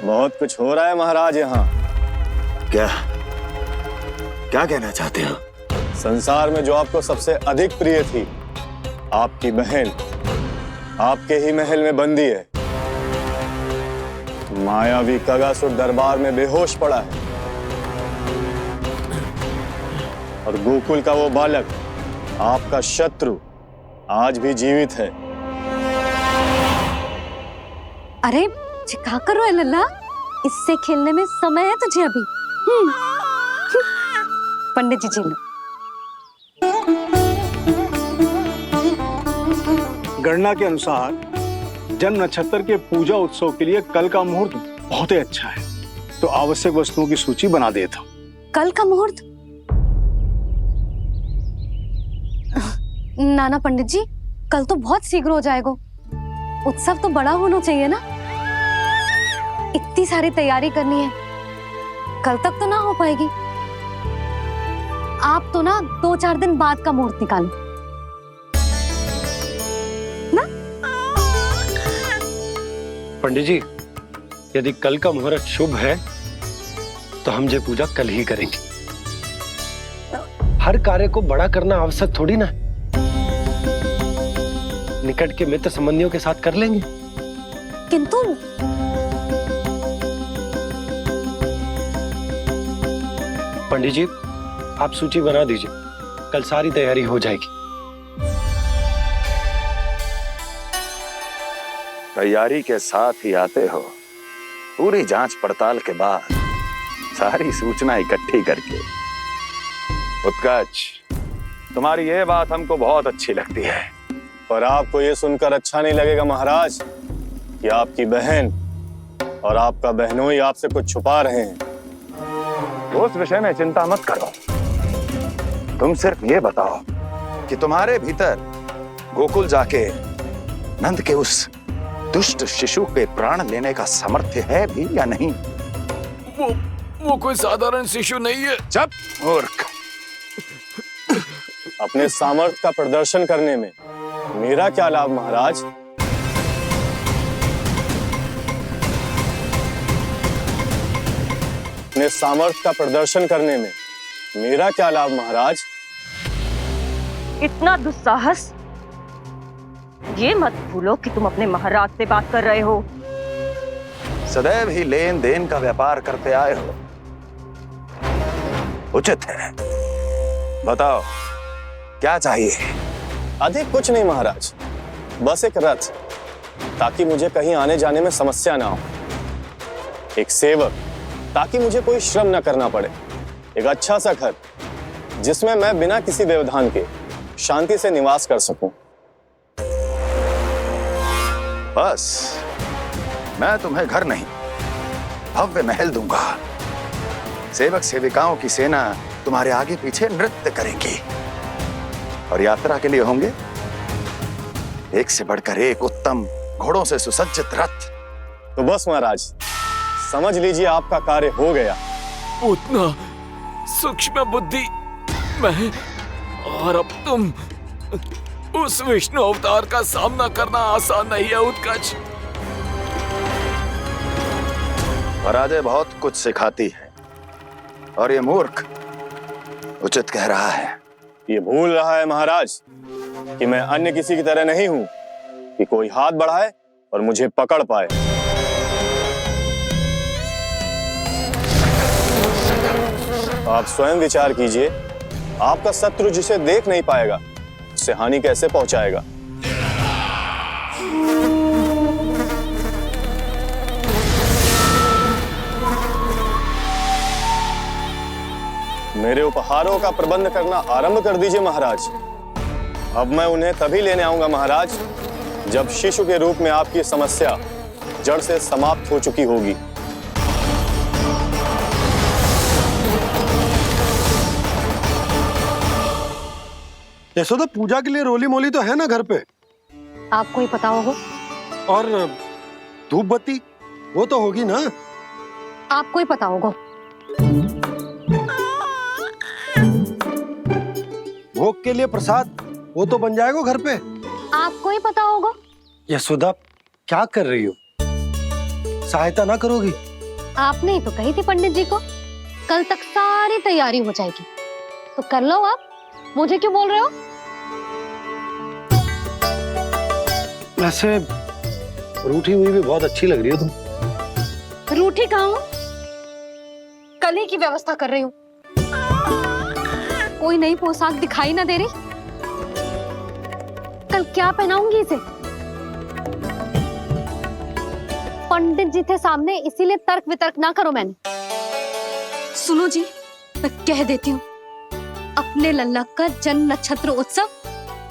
बहुत कुछ हो रहा है महाराज यहाँ। क्या क्या कहना चाहते हो? संसार में जो आपको सबसे अधिक प्रिय थी, आपकी बहन, आपके ही महल में बंदी है। मायावी कगासुर दरबार में बेहोश पड़ा है और गोकुल का वो बालक, आपका शत्रु, आज भी जीवित है। अरे क्या कर रहा है लल्ला? इससे खेलने में समय है तुझे अभी। पंडित जी लो। गणना के अनुसार जन्म नक्षत्र के पूजा उत्सव के लिए कल का मुहूर्त बहुत ही अच्छा है, तो आवश्यक वस्तुओं की सूची बना देता हूँ। कल का मुहूर्त? नाना पंडित जी, कल तो बहुत शीघ्र हो जाएगा। उत्सव तो बड़ा होना चाहिए ना। इतनी सारी तैयारी करनी है, कल तक तो ना हो पाएगी। आप तो ना 2-4 दिन बाद का मुहूर्त निकालो ना। पंडित जी, यदि कल का मुहूर्त शुभ है तो हम ये पूजा कल ही करेंगे। हर कार्य को बड़ा करना आवश्यक थोड़ी ना। निकट के मित्र संबंधियों के साथ कर लेंगे। किंतु पंडित जी, आप सूची बना दीजिए, कल सारी तैयारी हो जाएगी। तैयारी के साथ ही आते हो, पूरी जांच पड़ताल के बाद सारी सूचना इकट्ठी करके। उत्कर्ष, तुम्हारी ये बात हमको बहुत अच्छी लगती है। पर आपको ये सुनकर अच्छा नहीं लगेगा महाराज कि आपकी बहन और आपका बहनोई आपसे कुछ छुपा रहे हैं। उस विषय में चिंता मत करो। तुम सिर्फ ये बताओ कि तुम्हारे भीतर गोकुल जाके नंद के उस दुष्ट शिशु के प्राण लेने का सामर्थ्य है भी या नहीं? वो कोई साधारण शिशु नहीं है। चुप मूर्ख। अपने सामर्थ्य का प्रदर्शन करने में मेरा क्या लाभ महाराज? अपने सामर्थ्य का प्रदर्शन करने में मेरा क्या लाभ महाराज? इतना दुस्साहस? ये मत भूलो कि तुम अपने महाराज से बात कर रहे हो। सदैव ही लेन देन का व्यापार करते आए हो, उचित है। बताओ क्या चाहिए? अधिक कुछ नहीं महाराज, बस एक रथ, ताकि मुझे कहीं आने जाने में समस्या ना हो। एक सेवक, ताकि मुझे कोई श्रम न करना पड़े। एक अच्छा सा घर, जिसमें मैं बिना किसी व्यवधान के शांति से निवास कर सकूं। बस, मैं तुम्हें घर नहीं, भव्य महल दूंगा। सेवक सेविकाओं की सेना तुम्हारे आगे पीछे नृत्य करेंगी और यात्रा के लिए होंगे एक से बढ़कर एक उत्तम घोड़ों से सुसज्जित रथ। तो बस महाराज, समझ लीजिए आपका कार्य हो गया। उतना सूक्ष्म बुद्धि मैं, और अब तुम, उस विष्णु अवतार का सामना करना आसान नहीं है उत्कर्ष। पराजय बहुत कुछ सिखाती है और ये मूर्ख उचित कह रहा है। ये भूल रहा है महाराज कि मैं अन्य किसी की तरह नहीं हूं कि कोई हाथ बढ़ाए और मुझे पकड़ पाए। आप स्वयं विचार कीजिए, आपका शत्रु जिसे देख नहीं पाएगा, उससे हानि कैसे पहुंचाएगा? मेरे उपहारों का प्रबंध करना आरंभ कर दीजिए महाराज। अब मैं उन्हें तभी लेने आऊंगा महाराज, जब शिशु के रूप में आपकी समस्या जड़ से समाप्त हो चुकी होगी। यशोदा, पूजा के लिए रोली मोली तो है ना घर पे? आपको ही पता होगा। और धूप बत्ती वो तो होगी ना? आपको ही पता होगा। भोग के लिए प्रसाद वो तो बन जाएगा घर पे। आपको ही पता होगा। यशोदा क्या कर रही हो? सहायता ना करोगी? आपने ही तो कही थी पंडित जी को कल तक सारी तैयारी हो जाएगी, तो कर लो आप। मुझे क्यों बोल रहे हो? वैसे रूठी हुई भी बहुत अच्छी लग रही हो तुम। रूठी कहाँ हूँ? कल ही की व्यवस्था कर रही हूँ। कोई नई पोशाक दिखाई ना दे रही? कल क्या पहनाऊंगी इसे? पंडित जी थे सामने, इसीलिए तर्क वितर्क ना करो। मैंने सुनो जी, मैं कह देती हूँ, अपने लल्ला का जन्म नक्षत्र उत्सव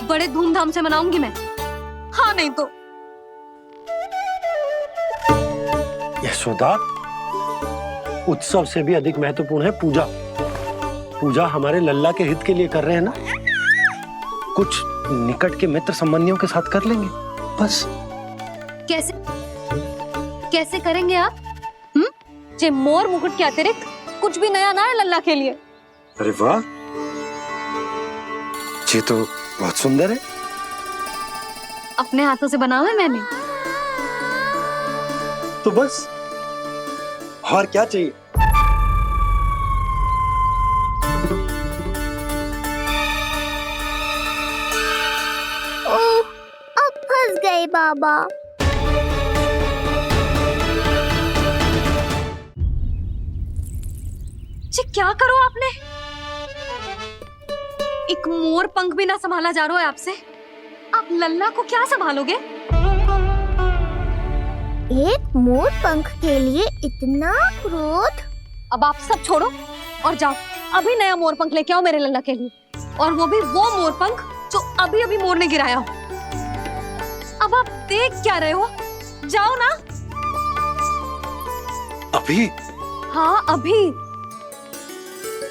बड़े धूमधाम से मनाऊंगी मैं। हाँ नहीं तो। यशोदा, उत्सव से भी अधिक महत्वपूर्ण है पूजा। पूजा हमारे लल्ला के हित के लिए कर रहे हैं ना, कुछ निकट के मित्र संबंधियों के साथ कर लेंगे बस। कैसे कैसे करेंगे आप? जे मोर मुकुट के अतिरिक्त कुछ भी नया ना है लल्ला के लिए। अरे वाह, ये तो बहुत सुंदर है। अपने हाथों से बनाया है मैंने। तो बस और क्या चाहिए? ओह, अब फंस गए बाबा। जी क्या करो आपने? एक मोर पंख भी ना संभाला जा रहा है आपसे। आप लल्ला को क्या संभालोगे? एक मोर पंख के लिए इतना क्रोध? अब आप सब छोड़ो और जाओ, अभी नया मोर पंख लेके आओ मेरे लल्ला के लिए, और वो भी वो मोर पंख जो अभी अभी मोर ने गिराया हो। अब आप देख क्या रहे हो? जाओ ना। अभी? हाँ अभी।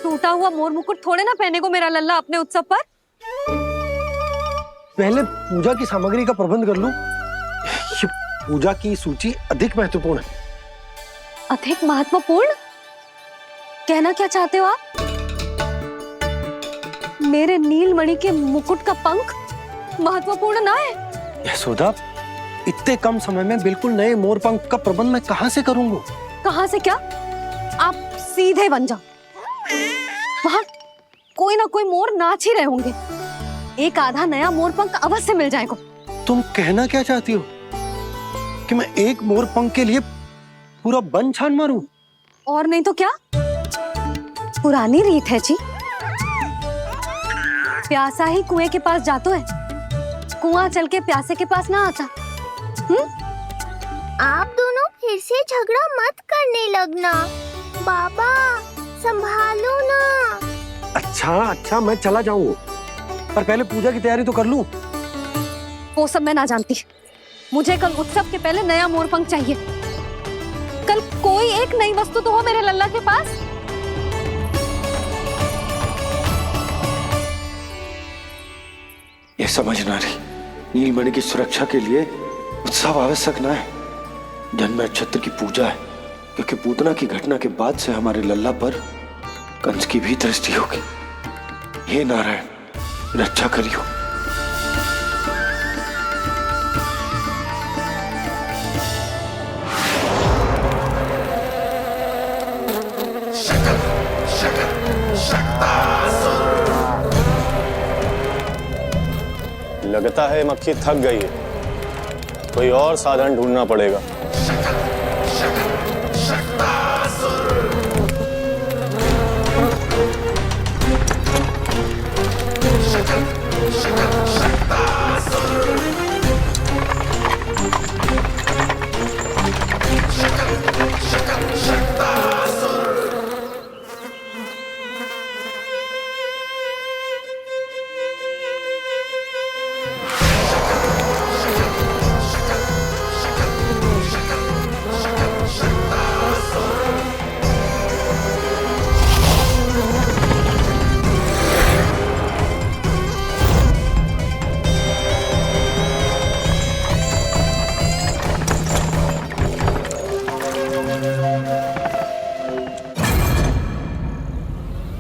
टूटा हुआ मोर मुकुट थोड़े ना पहने को मेरा लल्ला अपने उत्सव पर। पहले पूजा की सामग्री का प्रबंध कर लूं। ये पूजा की सूची अधिक महत्वपूर्ण है। अधिक महत्वपूर्ण? कहना क्या चाहते हो आप? मेरे नीलमणि के मुकुट का पंख महत्वपूर्ण ना है? यशोदा, इतने कम समय में बिल्कुल नए मोर पंख का प्रबंध मैं कहां से करूंगा? कहां से क्या? आप सीधे बन जाओ। वहां कोई ना कोई मोर नाच ही रहे होंगे, एक आधा नया मोर पंख अवश्य मिल जाएगा। तुम कहना क्या चाहती हो कि मैं एक मोर पंख के लिए पूरा वन छान मारूं? और नहीं तो क्या, पुरानी रीत है जी। प्यासा ही कुएं के पास जातो है, कुआं चल के प्यासे के पास ना आता। आप दोनों फिर से झगड़ा मत करने लगना। बाबा संभालो ना। अच्छा मैं चला जाऊं, पर पहले पूजा की तैयारी तो कर लूं। वो सब मैं ना जानती। मुझे कल उत्सव के पहले नया मोर पंख चाहिए। कल कोई एक नई वस्तु तो हो मेरे लल्ला के पास। ये समझ ना रही, नीलमणि की सुरक्षा के लिए उत्सव आवश्यक ना है, जन्म नक्षत्र की पूजा है, क्योंकि पूतना की घटना के बाद से हमारे लल्ला पर कंस की भी दृष्टि होगी। हे नारायण, रक्षा करियो। लगता है मक्खी थक गई है, कोई और साधन ढूंढना पड़ेगा।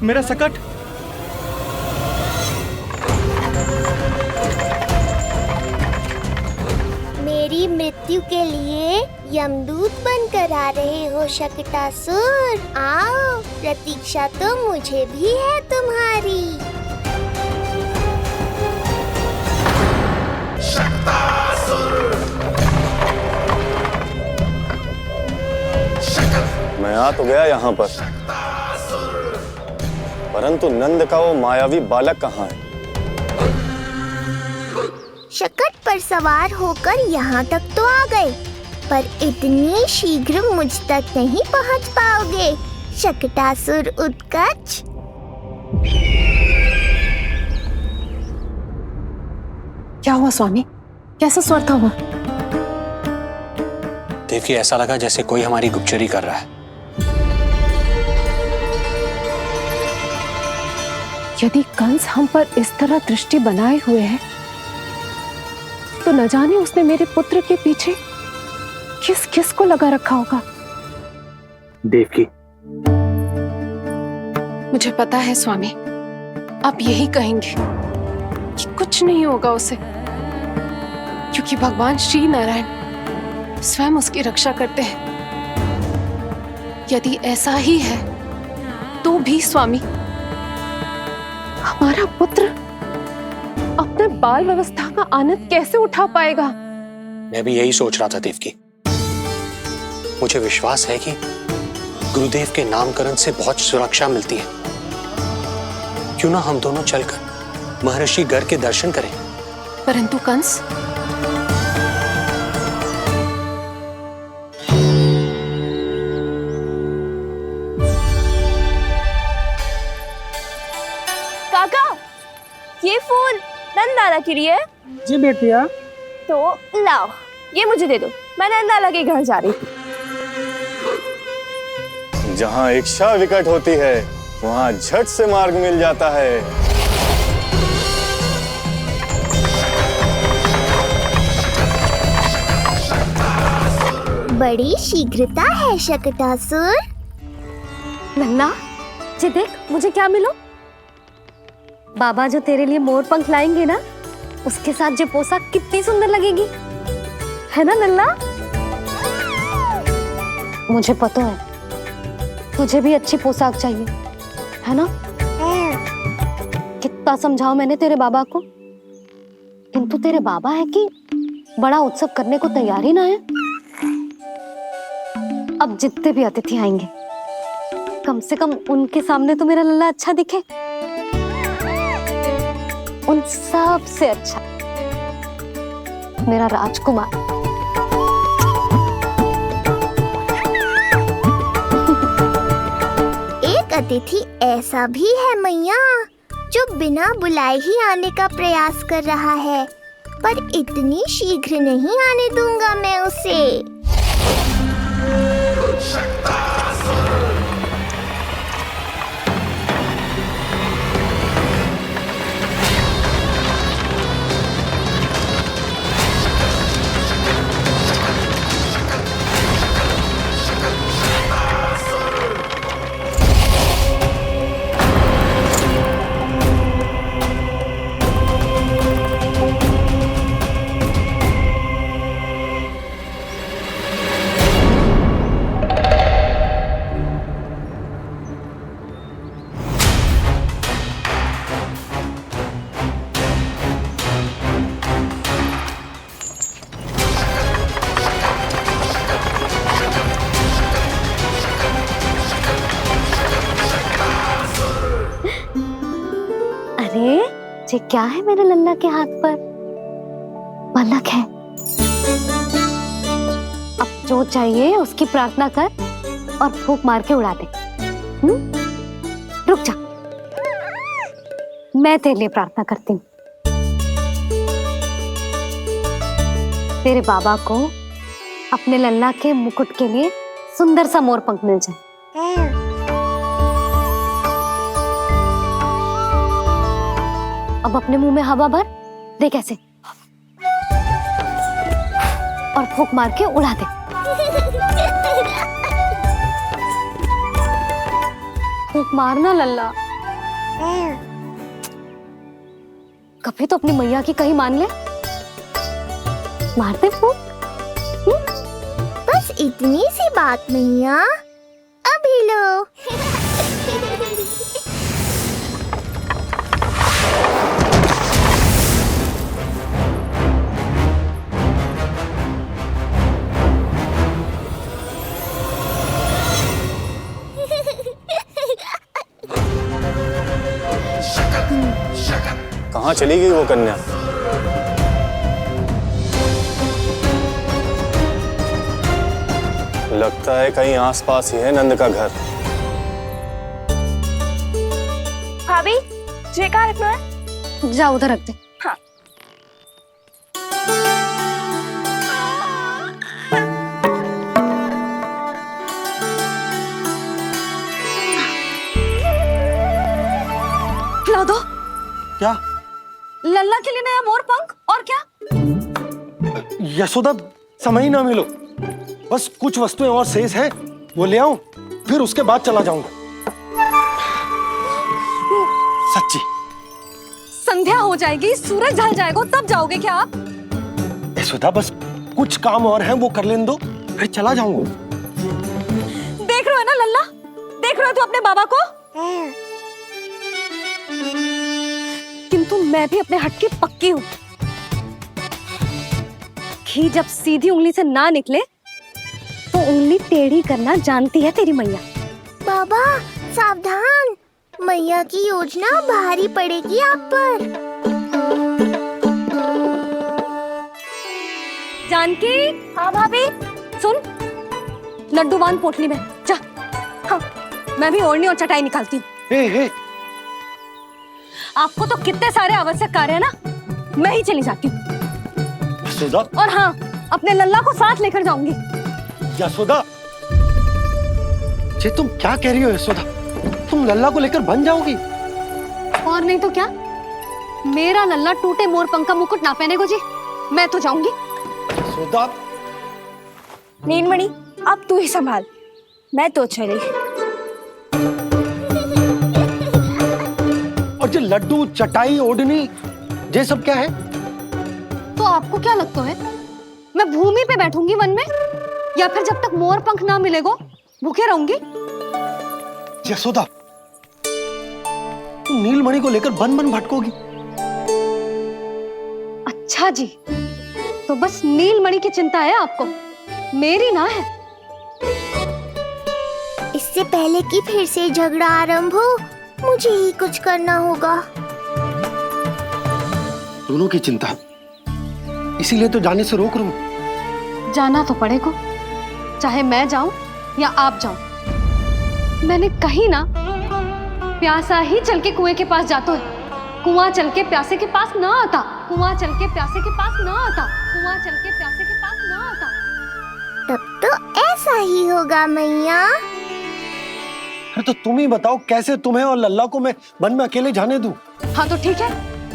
मेरा सकट। मेरी मृत्यु के लिए यमदूत बनकर आ रहे हो शकटासुर? आओ, प्रतीक्षा तो मुझे भी है तुम्हारी। मैं आ तो गया यहाँ पर, परंतु नंद का वो मायावी बालक कहाँ है? शकट पर सवार होकर यहाँ तक तो आ गए, पर इतनी शीघ्र मुझ तक नहीं पहुँच पाओगे शकटासुर उत्कच। क्या हुआ स्वामी? कैसा स्वर था वो? देवकी, ऐसा लगा जैसे कोई हमारी गुप्तचरी कर रहा है। यदि कंस हम पर इस तरह दृष्टि बनाए हुए है, तो न जाने उसने मेरे पुत्र के पीछे किस किस को लगा रखा होगा। देवकी, मुझे पता है स्वामी, आप यही कहेंगे कि कुछ नहीं होगा उसे, क्योंकि भगवान श्री नारायण स्वयं उसकी रक्षा करते हैं। यदि ऐसा ही है तो भी स्वामी, हमारा पुत्र अपने बाल व्यवस्था का आनंद कैसे उठा पाएगा? मैं भी यही सोच रहा था देवकी। मुझे विश्वास है कि गुरुदेव के नामकरण से बहुत सुरक्षा मिलती है। क्यों ना हम दोनों चलकर महर्षि गर्ग के दर्शन करें? परंतु कंस, काका, ये फूल नंदाला के लिए? जी बेटिया। तो लाओ, ये मुझे दे दो, मैं नंदाला के घर जा रही थी। जहाँ इच्छा विकट होती है, वहाँ झट से मार्ग मिल जाता है। बड़ी शीघ्रता है शकटासुर। नन्ना, जी देख मुझे क्या मिलो। बाबा जो तेरे लिए मोर पंख लाएंगे ना, उसके साथ जो पोशाक कितनी सुंदर लगेगी, है ना नन्ना? मुझे पता है तुझे भी अच्छी पोशाक चाहिए, है ना? कितना समझाओ मैंने तेरे बाबा को, किंतु तेरे बाबा है कि बड़ा उत्सव करने को तैयार ही ना है। अब जितने भी अतिथि आएंगे, कम से कम उनके सामने तो मेरा लल्ला अच्छा दिखे। उन सब से अच्छा मेरा राजकुमार। एक अतिथि ऐसा भी है मैया, जो बिना बुलाए ही आने का प्रयास कर रहा है, पर इतनी शीघ्र नहीं आने दूंगा मैं उसे। ये क्या है मेरे लल्ला के हाथ पर? पलक है। अब जो चाहिए उसकी प्रार्थना कर और फूंक मार के उड़ा दे। रुक जा, मैं तेरे लिए प्रार्थना करती हूँ। तेरे बाबा को अपने लल्ला के मुकुट के लिए सुंदर सा मोर पंख मिल जाए। अब अपने मुंह में हवा भर दे कैसे, और फूंक मार के उड़ा दे। फूंक मारना लल्ला। कभी तो अपनी मैया की कहीं मान ले। मारते फूट। बस इतनी सी बात मैया, अभी लो। कहाँ चली गई वो कन्या? लगता है कहीं आसपास ही है नंद का घर। भाभी जे कहाँ रखना है? जा उधर रख दे। हाँ। खिला दो। क्या? लल्ला के लिए नया मोर पंख और क्या? यशोदा, समय ही ना मिलो। बस कुछ वस्तुएं और शेष हैं, वो ले आऊं, फिर उसके बाद चला जाऊंगा। सच्ची। संध्या हो जाएगी, सूरज ढल जाएगा, तब जाओगे क्या आप? यशोदा, बस कुछ काम और हैं, वो कर लेने दो, फिर चला जाऊंगा। देख रहे हो ना लल्ला, देख रहे हो तू अपने बाबा को? किंतु मैं भी अपने हट की पक्की हूँ। घी जब सीधी उंगली से ना निकले तो उंगली टेढ़ी करना जानती है तेरी मैया। बाबा सावधान, मैया की योजना भारी पड़ेगी आप पर। जानकी। हाँ भाभी। सुन, लड्डू बांध पोटली में, जा। हाँ, मैं भी ओढ़नी और चटाई निकालती हूँ। आपको तो कितने सारे आवश्यक कार्य है ना, मैं ही चली जाती हूँ। यशोदा। और हाँ, अपने लल्ला को साथ लेकर जाऊंगी। यशोदा, ये तुम क्या कह रही हो यशोदा? तुम लल्ला को लेकर बन जाओगी? और नहीं तो क्या, मेरा लल्ला टूटे मोर पंख का मुकुट ना पहने को जी, मैं तो जाऊंगी। यशोदा। नीलमणि, अब तू ही संभाल, मैं तो चली। और ये लड्डू, चटाई, ओढ़नी, ये सब क्या है? तो आपको क्या लगता है, मैं भूमि पे बैठूंगी वन में, या फिर जब तक मोर पंख ना मिलेगो भूखे रहूंगी? यशोदा, तुम नीलमणि को लेकर बन बन भटकोगी। अच्छा जी, तो बस नीलमणि की चिंता है आपको, मेरी ना है। इससे पहले कि फिर से झगड़ा आरंभ हो, मुझे ही कुछ करना होगा। दोनों की चिंता, इसीलिए तो जाने से रोक रहा हूं। जाना तो पड़ेगा, चाहे मैं जाऊं या आप जाओ। मैंने कहीं ना प्यासा ही चल के कुएं के पास जाता है, कुआं चल के प्यासे के पास ना आता, कुआं चल के प्यासे के पास ना आता, कुआं चल के प्यासे के पास ना आता। तब तो ऐसा ही होगा मैया। अरे तो तुम ही बताओ, कैसे तुम्हें और लल्ला को मैं वन में अकेले जाने दूं? हाँ तो ठीक है,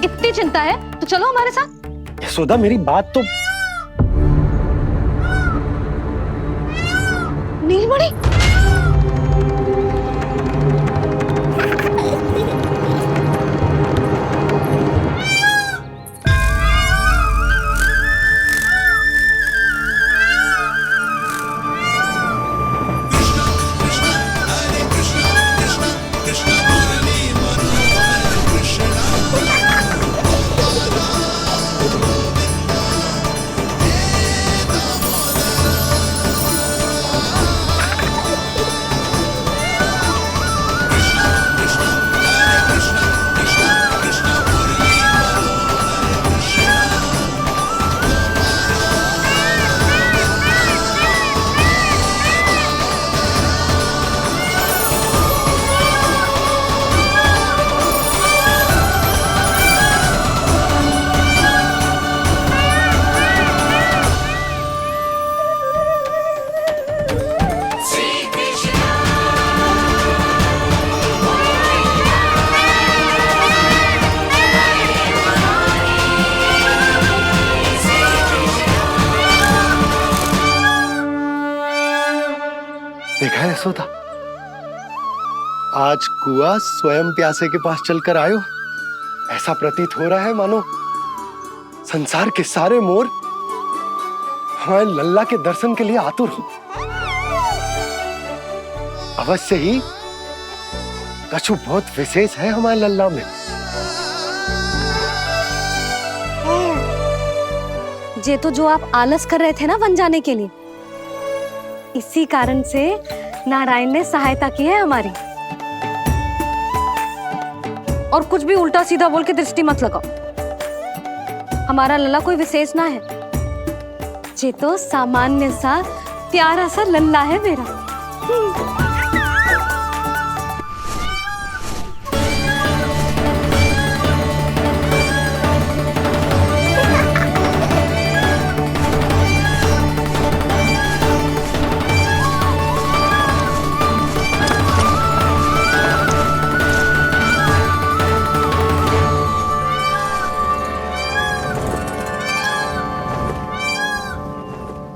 इतनी चिंता है तो चलो हमारे साथ। यशोदा, मेरी बात तो। नीलमणि, देखा है यशोदा, आज कुआ स्वयं प्यासे के पास चलकर आयो। ऐसा प्रतीत हो रहा है मानो संसार के सारे मोर हमारे लल्ला के दर्शन के लिए आतुर हो। अवश्य ही कछु बहुत विशेष है हमारे लल्ला में। ये तो जो आप आलस कर रहे थे ना वन जाने के लिए, इसी कारण से नारायण ने सहायता की है हमारी। और कुछ भी उल्टा सीधा बोल के दृष्टि मत लगाओ। हमारा लल्ला कोई विशेष ना है, ये तो सामान्य सा प्यारा सा लल्ला है मेरा।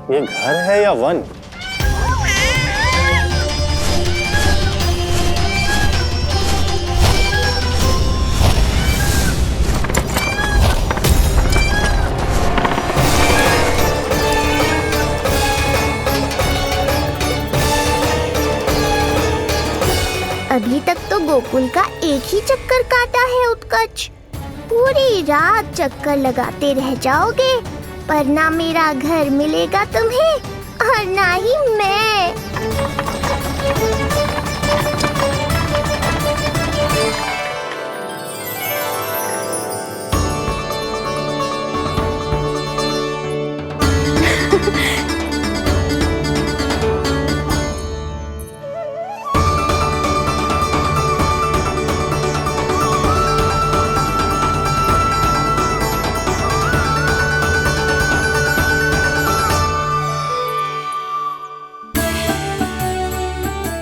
ये घर है या वन? अभी तक तो गोकुल का एक ही चक्कर काटा है उत्कर्ष। पूरी रात चक्कर लगाते रह जाओगे, पर ना मेरा घर मिलेगा तुम्हें और ना ही मैं।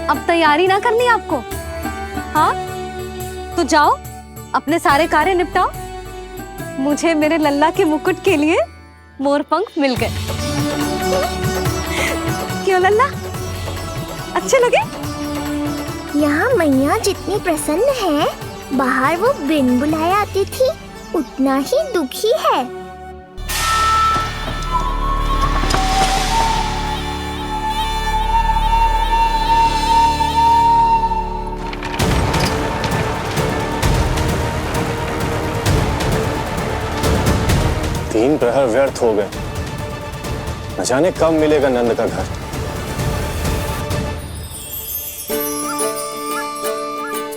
अब तैयारी ना करनी आपको? हाँ तो जाओ अपने सारे कार्य निपटाओ। मुझे मेरे लल्ला के मुकुट के लिए मोर पंख मिल गए। क्यों लल्ला, अच्छे लगे? यहाँ मैया जितनी प्रसन्न है, बाहर वो बिन बुलाए आती थी उतना ही दुखी है। तीन प्रहर व्यर्थ हो गए। न जाने कब मिलेगा नंद का घर।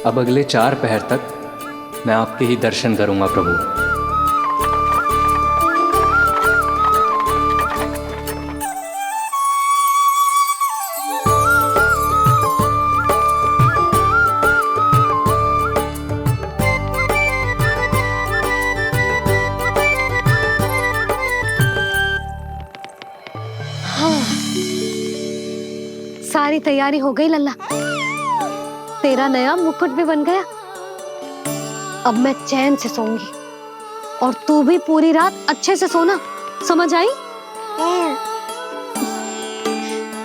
अब अगले 4 पहर तक मैं आपके ही दर्शन करूंगा प्रभु। सारी तैयारी हो गई लल्ला, तेरा नया मुकुट भी बन गया। अब मैं चैन से सोऊंगी और तू भी पूरी रात अच्छे से सोना, समझ आई?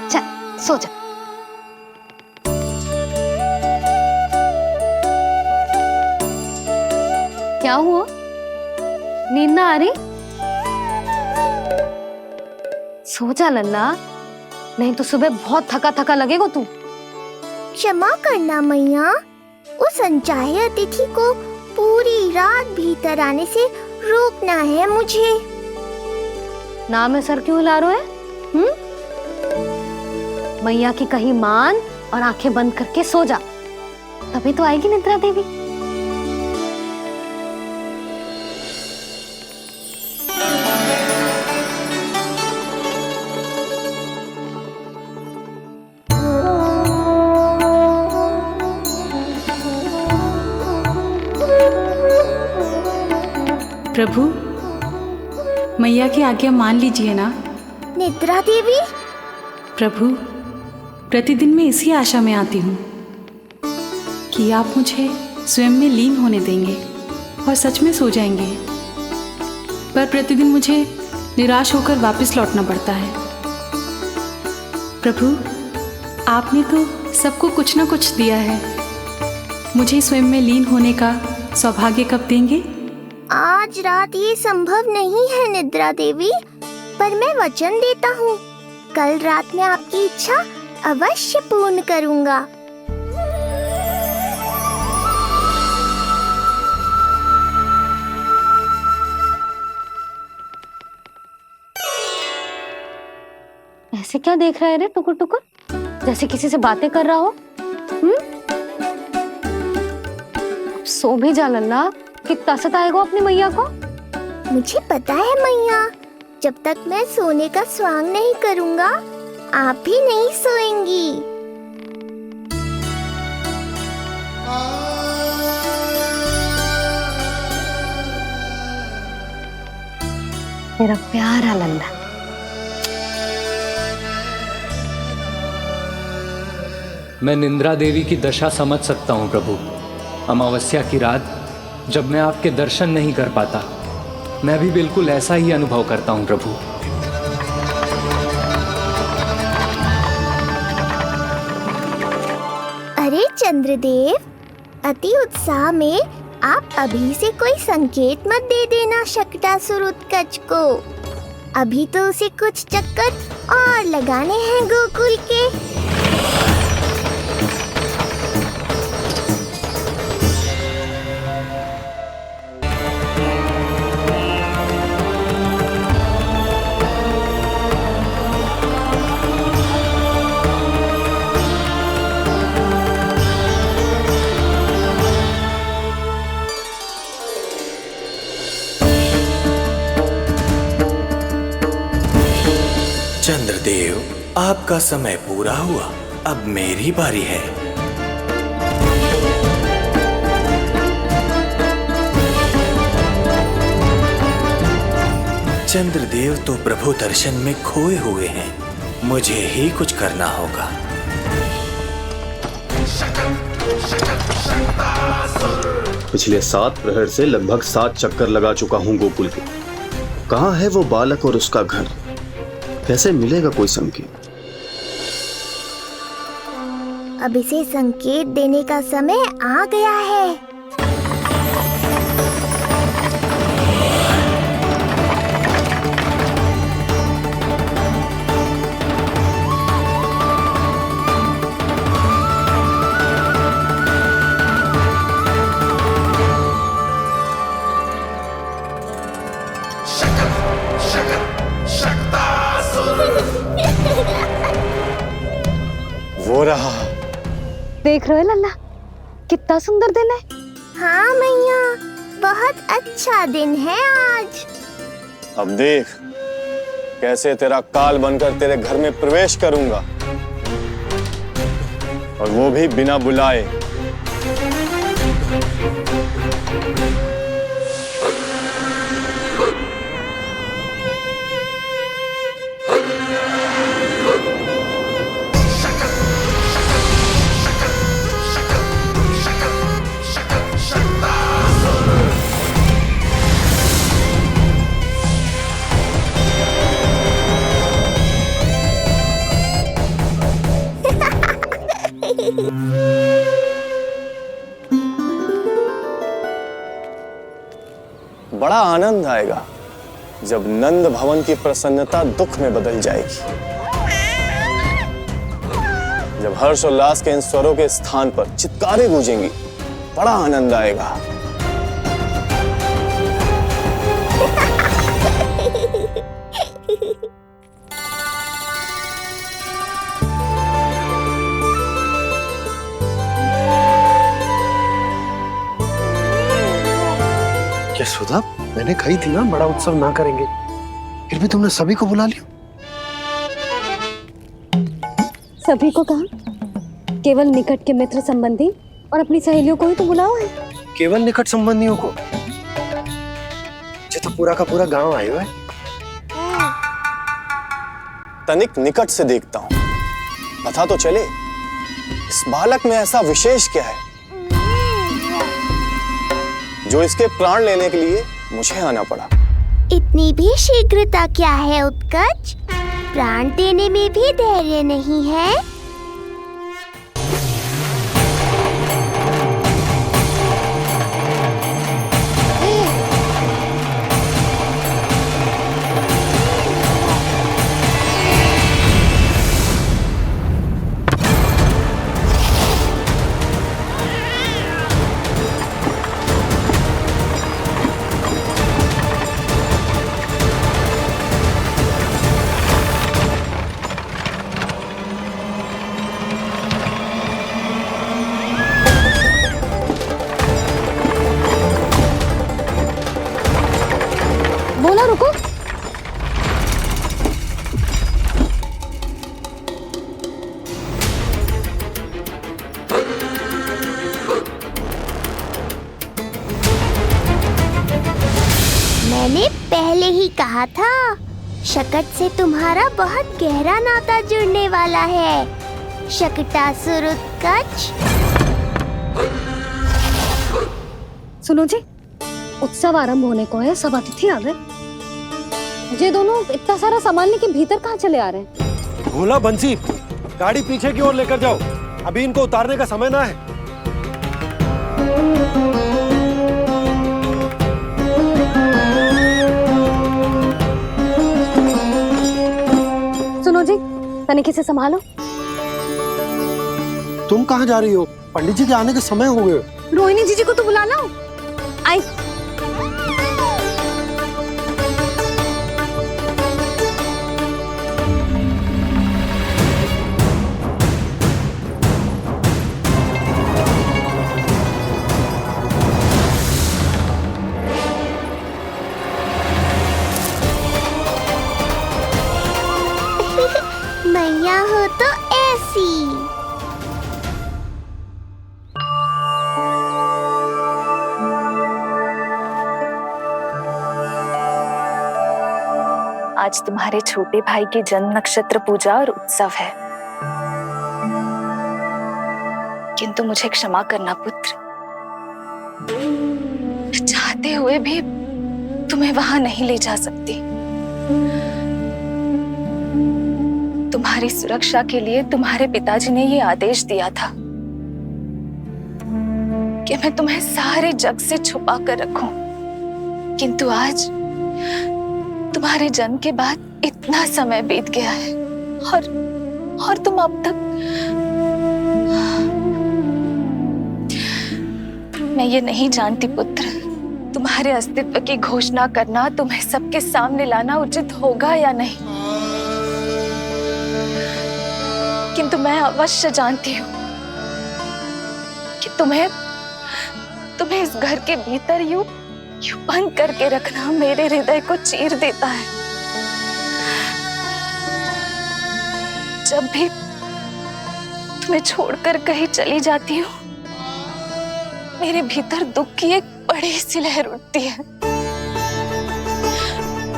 चल सो जा। क्या हुआ, नींद ना आ रही? सो जा लल्ला, नहीं तो सुबह बहुत थका थका लगेगा तू। क्षमा करना मैया, उस अनचाहे अतिथि को पूरी रात भीतर आने से रोकना है मुझे। नाम में सर क्यों हिला रहे है? मैया की कही मान और आंखें बंद करके सो जा, तभी तो आएगी निद्रा देवी। प्रभु, मैया की आज्ञा मान लीजिए ना। निद्रा देवी? प्रभु, प्रतिदिन मैं इसी आशा में आती हूँ कि आप मुझे स्वयं में लीन होने देंगे और सच में सो जाएंगे, पर प्रतिदिन मुझे निराश होकर वापस लौटना पड़ता है। प्रभु, आपने तो सबको कुछ ना कुछ दिया है, मुझे स्वयं में लीन होने का सौभाग्य कब देंगे? आज रात ये संभव नहीं है निद्रा देवी, पर मैं वचन देता हूँ कल रात में आपकी इच्छा अवश्य पूर्ण करूँगा। ऐसे क्या देख रहा है रे टुकुर टुकुर, जैसे किसी से बातें कर रहा हो? सो भी जा लल्ला, कितना सताएगा अपनी मैया को। मुझे पता है मैया, जब तक मैं सोने का स्वांग नहीं करूँगा आप भी नहीं सोएंगी। मेरा प्यारा लल्ला। मैं निंद्रा देवी की दशा समझ सकता हूँ प्रभु। अमावस्या की रात जब मैं आपके दर्शन नहीं कर पाता, मैं भी बिल्कुल ऐसा ही अनुभव करता हूँ प्रभु। अरे चंद्रदेव, अति उत्साह में आप अभी से कोई संकेत मत दे देना शकटासुर उत्कच को। अभी तो उसे कुछ चक्कर और लगाने हैं गोकुल के। चंद्रदेव, आपका समय पूरा हुआ, अब मेरी बारी है। चंद्रदेव तो प्रभु दर्शन में खोए हुए हैं, मुझे ही कुछ करना होगा। पिछले 7 प्रहर से लगभग 7 चक्कर लगा चुका हूँ गोकुल के। कहाँ है वो बालक और उसका घर? कैसे मिलेगा कोई संकेत? अब इसे संकेत देने का समय आ गया है। वो रहा। देख रहे हो लल्ला, कितना सुंदर दिन है। हाँ मैया, बहुत अच्छा दिन है आज। अब देख कैसे तेरा काल बनकर तेरे घर में प्रवेश करूंगा, और वो भी बिना बुलाए। बड़ा आनंद आएगा जब नंद भवन की प्रसन्नता दुख में बदल जाएगी, जब हर्षोल्लास के इन स्वरों के स्थान पर चित्कारें गूंजेंगी। बड़ा आनंद आएगा। यशोदा, मैंने कही थी ना बड़ा उत्सव ना करेंगे, फिर भी तुमने सभी को बुला लिया। सभी को कहा? केवल निकट के मित्र संबंधी और अपनी सहेलियों को ही तो बुलाओ है। केवल निकट संबंधियों को? तो पूरा का पूरा गांव आयो है। तनिक निकट से देखता हूं, पता तो चले इस बालक में ऐसा विशेष क्या है जो इसके प्राण लेने के लिए मुझे आना पड़ा। इतनी भी शीघ्रता क्या है उत्कच? प्राण देने में भी धैर्य नहीं है। ही कहा था, शकट से तुम्हारा बहुत गहरा नाता जुड़ने वाला है। शकटासुर उत्कच। सुनो जी, उत्सव आरंभ होने को है, सब अतिथि आ गए। ये दोनों इतना सारा सामान लेके भीतर कहाँ चले आ रहे हैं? भोला बंसी, गाड़ी पीछे की ओर लेकर जाओ, अभी इनको उतारने का समय ना है। सुनो जी, तनिके से संभालो। तुम कहाँ जा रही हो? पंडित जी के आने के समय हो गए। रोहिणी जीजी को तो बुला लो। आई। मैया हो तो ऐसी। आज तुम्हारे छोटे भाई की जन्म नक्षत्र पूजा और उत्सव है, किंतु मुझे क्षमा करना पुत्र, चाहते हुए भी तुम्हें वहां नहीं ले जा सकती। तुम्हारी सुरक्षा के लिए तुम्हारे पिताजी ने ये आदेश दिया था कि मैं तुम्हें सारे जग से छुपा कर रखूं, किंतु आज तुम्हारे जन्म के बाद इतना समय बीत गया है और तुम अब तक। मैं ये नहीं जानती पुत्र, तुम्हारे अस्तित्व की घोषणा करना, तुम्हें सबके सामने लाना उचित होगा या नहीं, किंतु मैं अवश्य जानती हूँ कि तुम्हें इस घर के भीतर यूं बंद करके रखना मेरे हृदय को चीर देता है। जब भी तुम्हें छोड़कर कहीं चली जाती हूँ, मेरे भीतर दुख की एक बड़ी सी लहर उठती है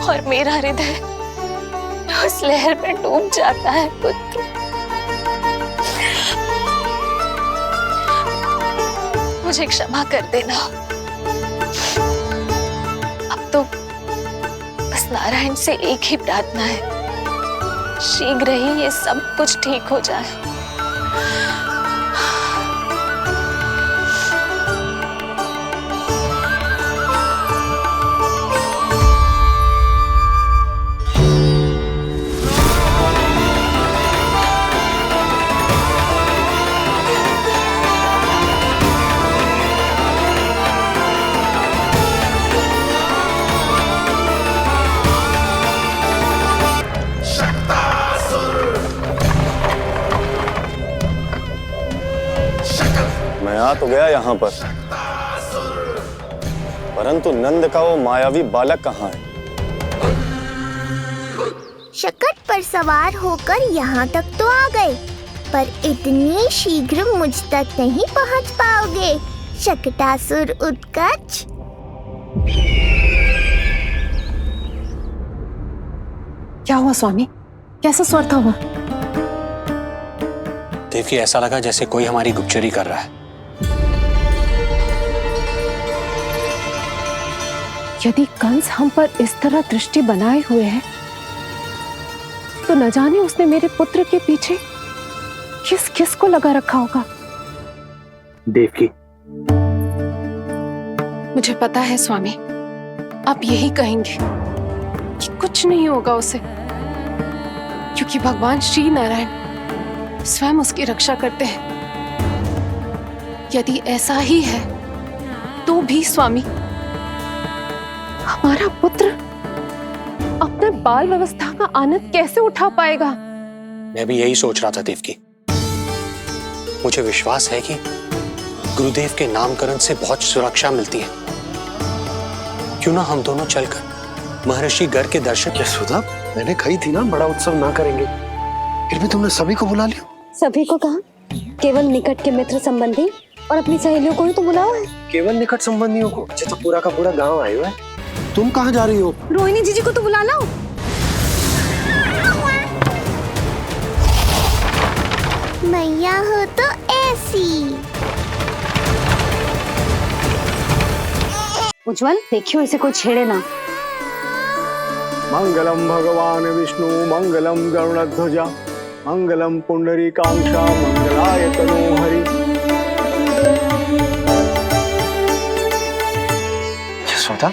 और मेरा हृदय उस लहर में डूब जाता है पुत्र। मुझे क्षमा कर देना। अब तो बस नारायण से एक ही प्रार्थना है, शीघ्र ही ये सब कुछ ठीक हो जाए। मैं आ तो गया यहाँ पर, परंतु नंद का वो मायावी बालक कहाँ है? शकट पर सवार होकर यहाँ तक तो आ गए, पर इतनी शीघ्र मुझ तक नहीं पहुँच पाओगे शकटासुर उत्कच। क्या हुआ स्वामी? कैसा स्वर था हुआ? देवकी, ऐसा लगा जैसे कोई हमारी गुप्तचरी कर रहा है। यदि कंस हम पर इस तरह दृष्टि बनाए हुए है, तो न जाने उसने मेरे पुत्र के पीछे किस किस को लगा रखा होगा। देवकी, मुझे पता है स्वामी, आप यही कहेंगे कि कुछ नहीं होगा उसे, क्योंकि भगवान श्री नारायण स्वयं उसकी रक्षा करते हैं। यदि ऐसा ही है तो भी स्वामी, हमारा पुत्र अपने बाल व्यवस्था का आनंद कैसे उठा पाएगा? मैं भी यही सोच रहा था देवकी। मुझे विश्वास है कि गुरुदेव के नामकरण से बहुत सुरक्षा मिलती है। क्यों ना हम दोनों चलकर महर्षि घर के दर्शन। यशोदा, मैंने कही थी ना बड़ा उत्सव ना करेंगे, फिर भी तुमने सभी को बुला लिया। सभी को कहा? केवल निकट के मित्र संबंधी और अपनी सहेलियों को ही तो बुलाओ है। केवल निकट संबंधियों को? अच्छा, तो पूरा का पूरा गांव आया हुआ है। तुम कहाँ जा रही हो? रोहिणी जीजी को तो बुला लो। मैया हो तो ऐसी। उज्जवल देखियो इसे कोई छेड़े ना। मंगलम भगवान विष्णु मंगलम गरुड़ध्वजा मंगलम पुंडरीकाक्षा मंगलाय तनोहरि। यशोदा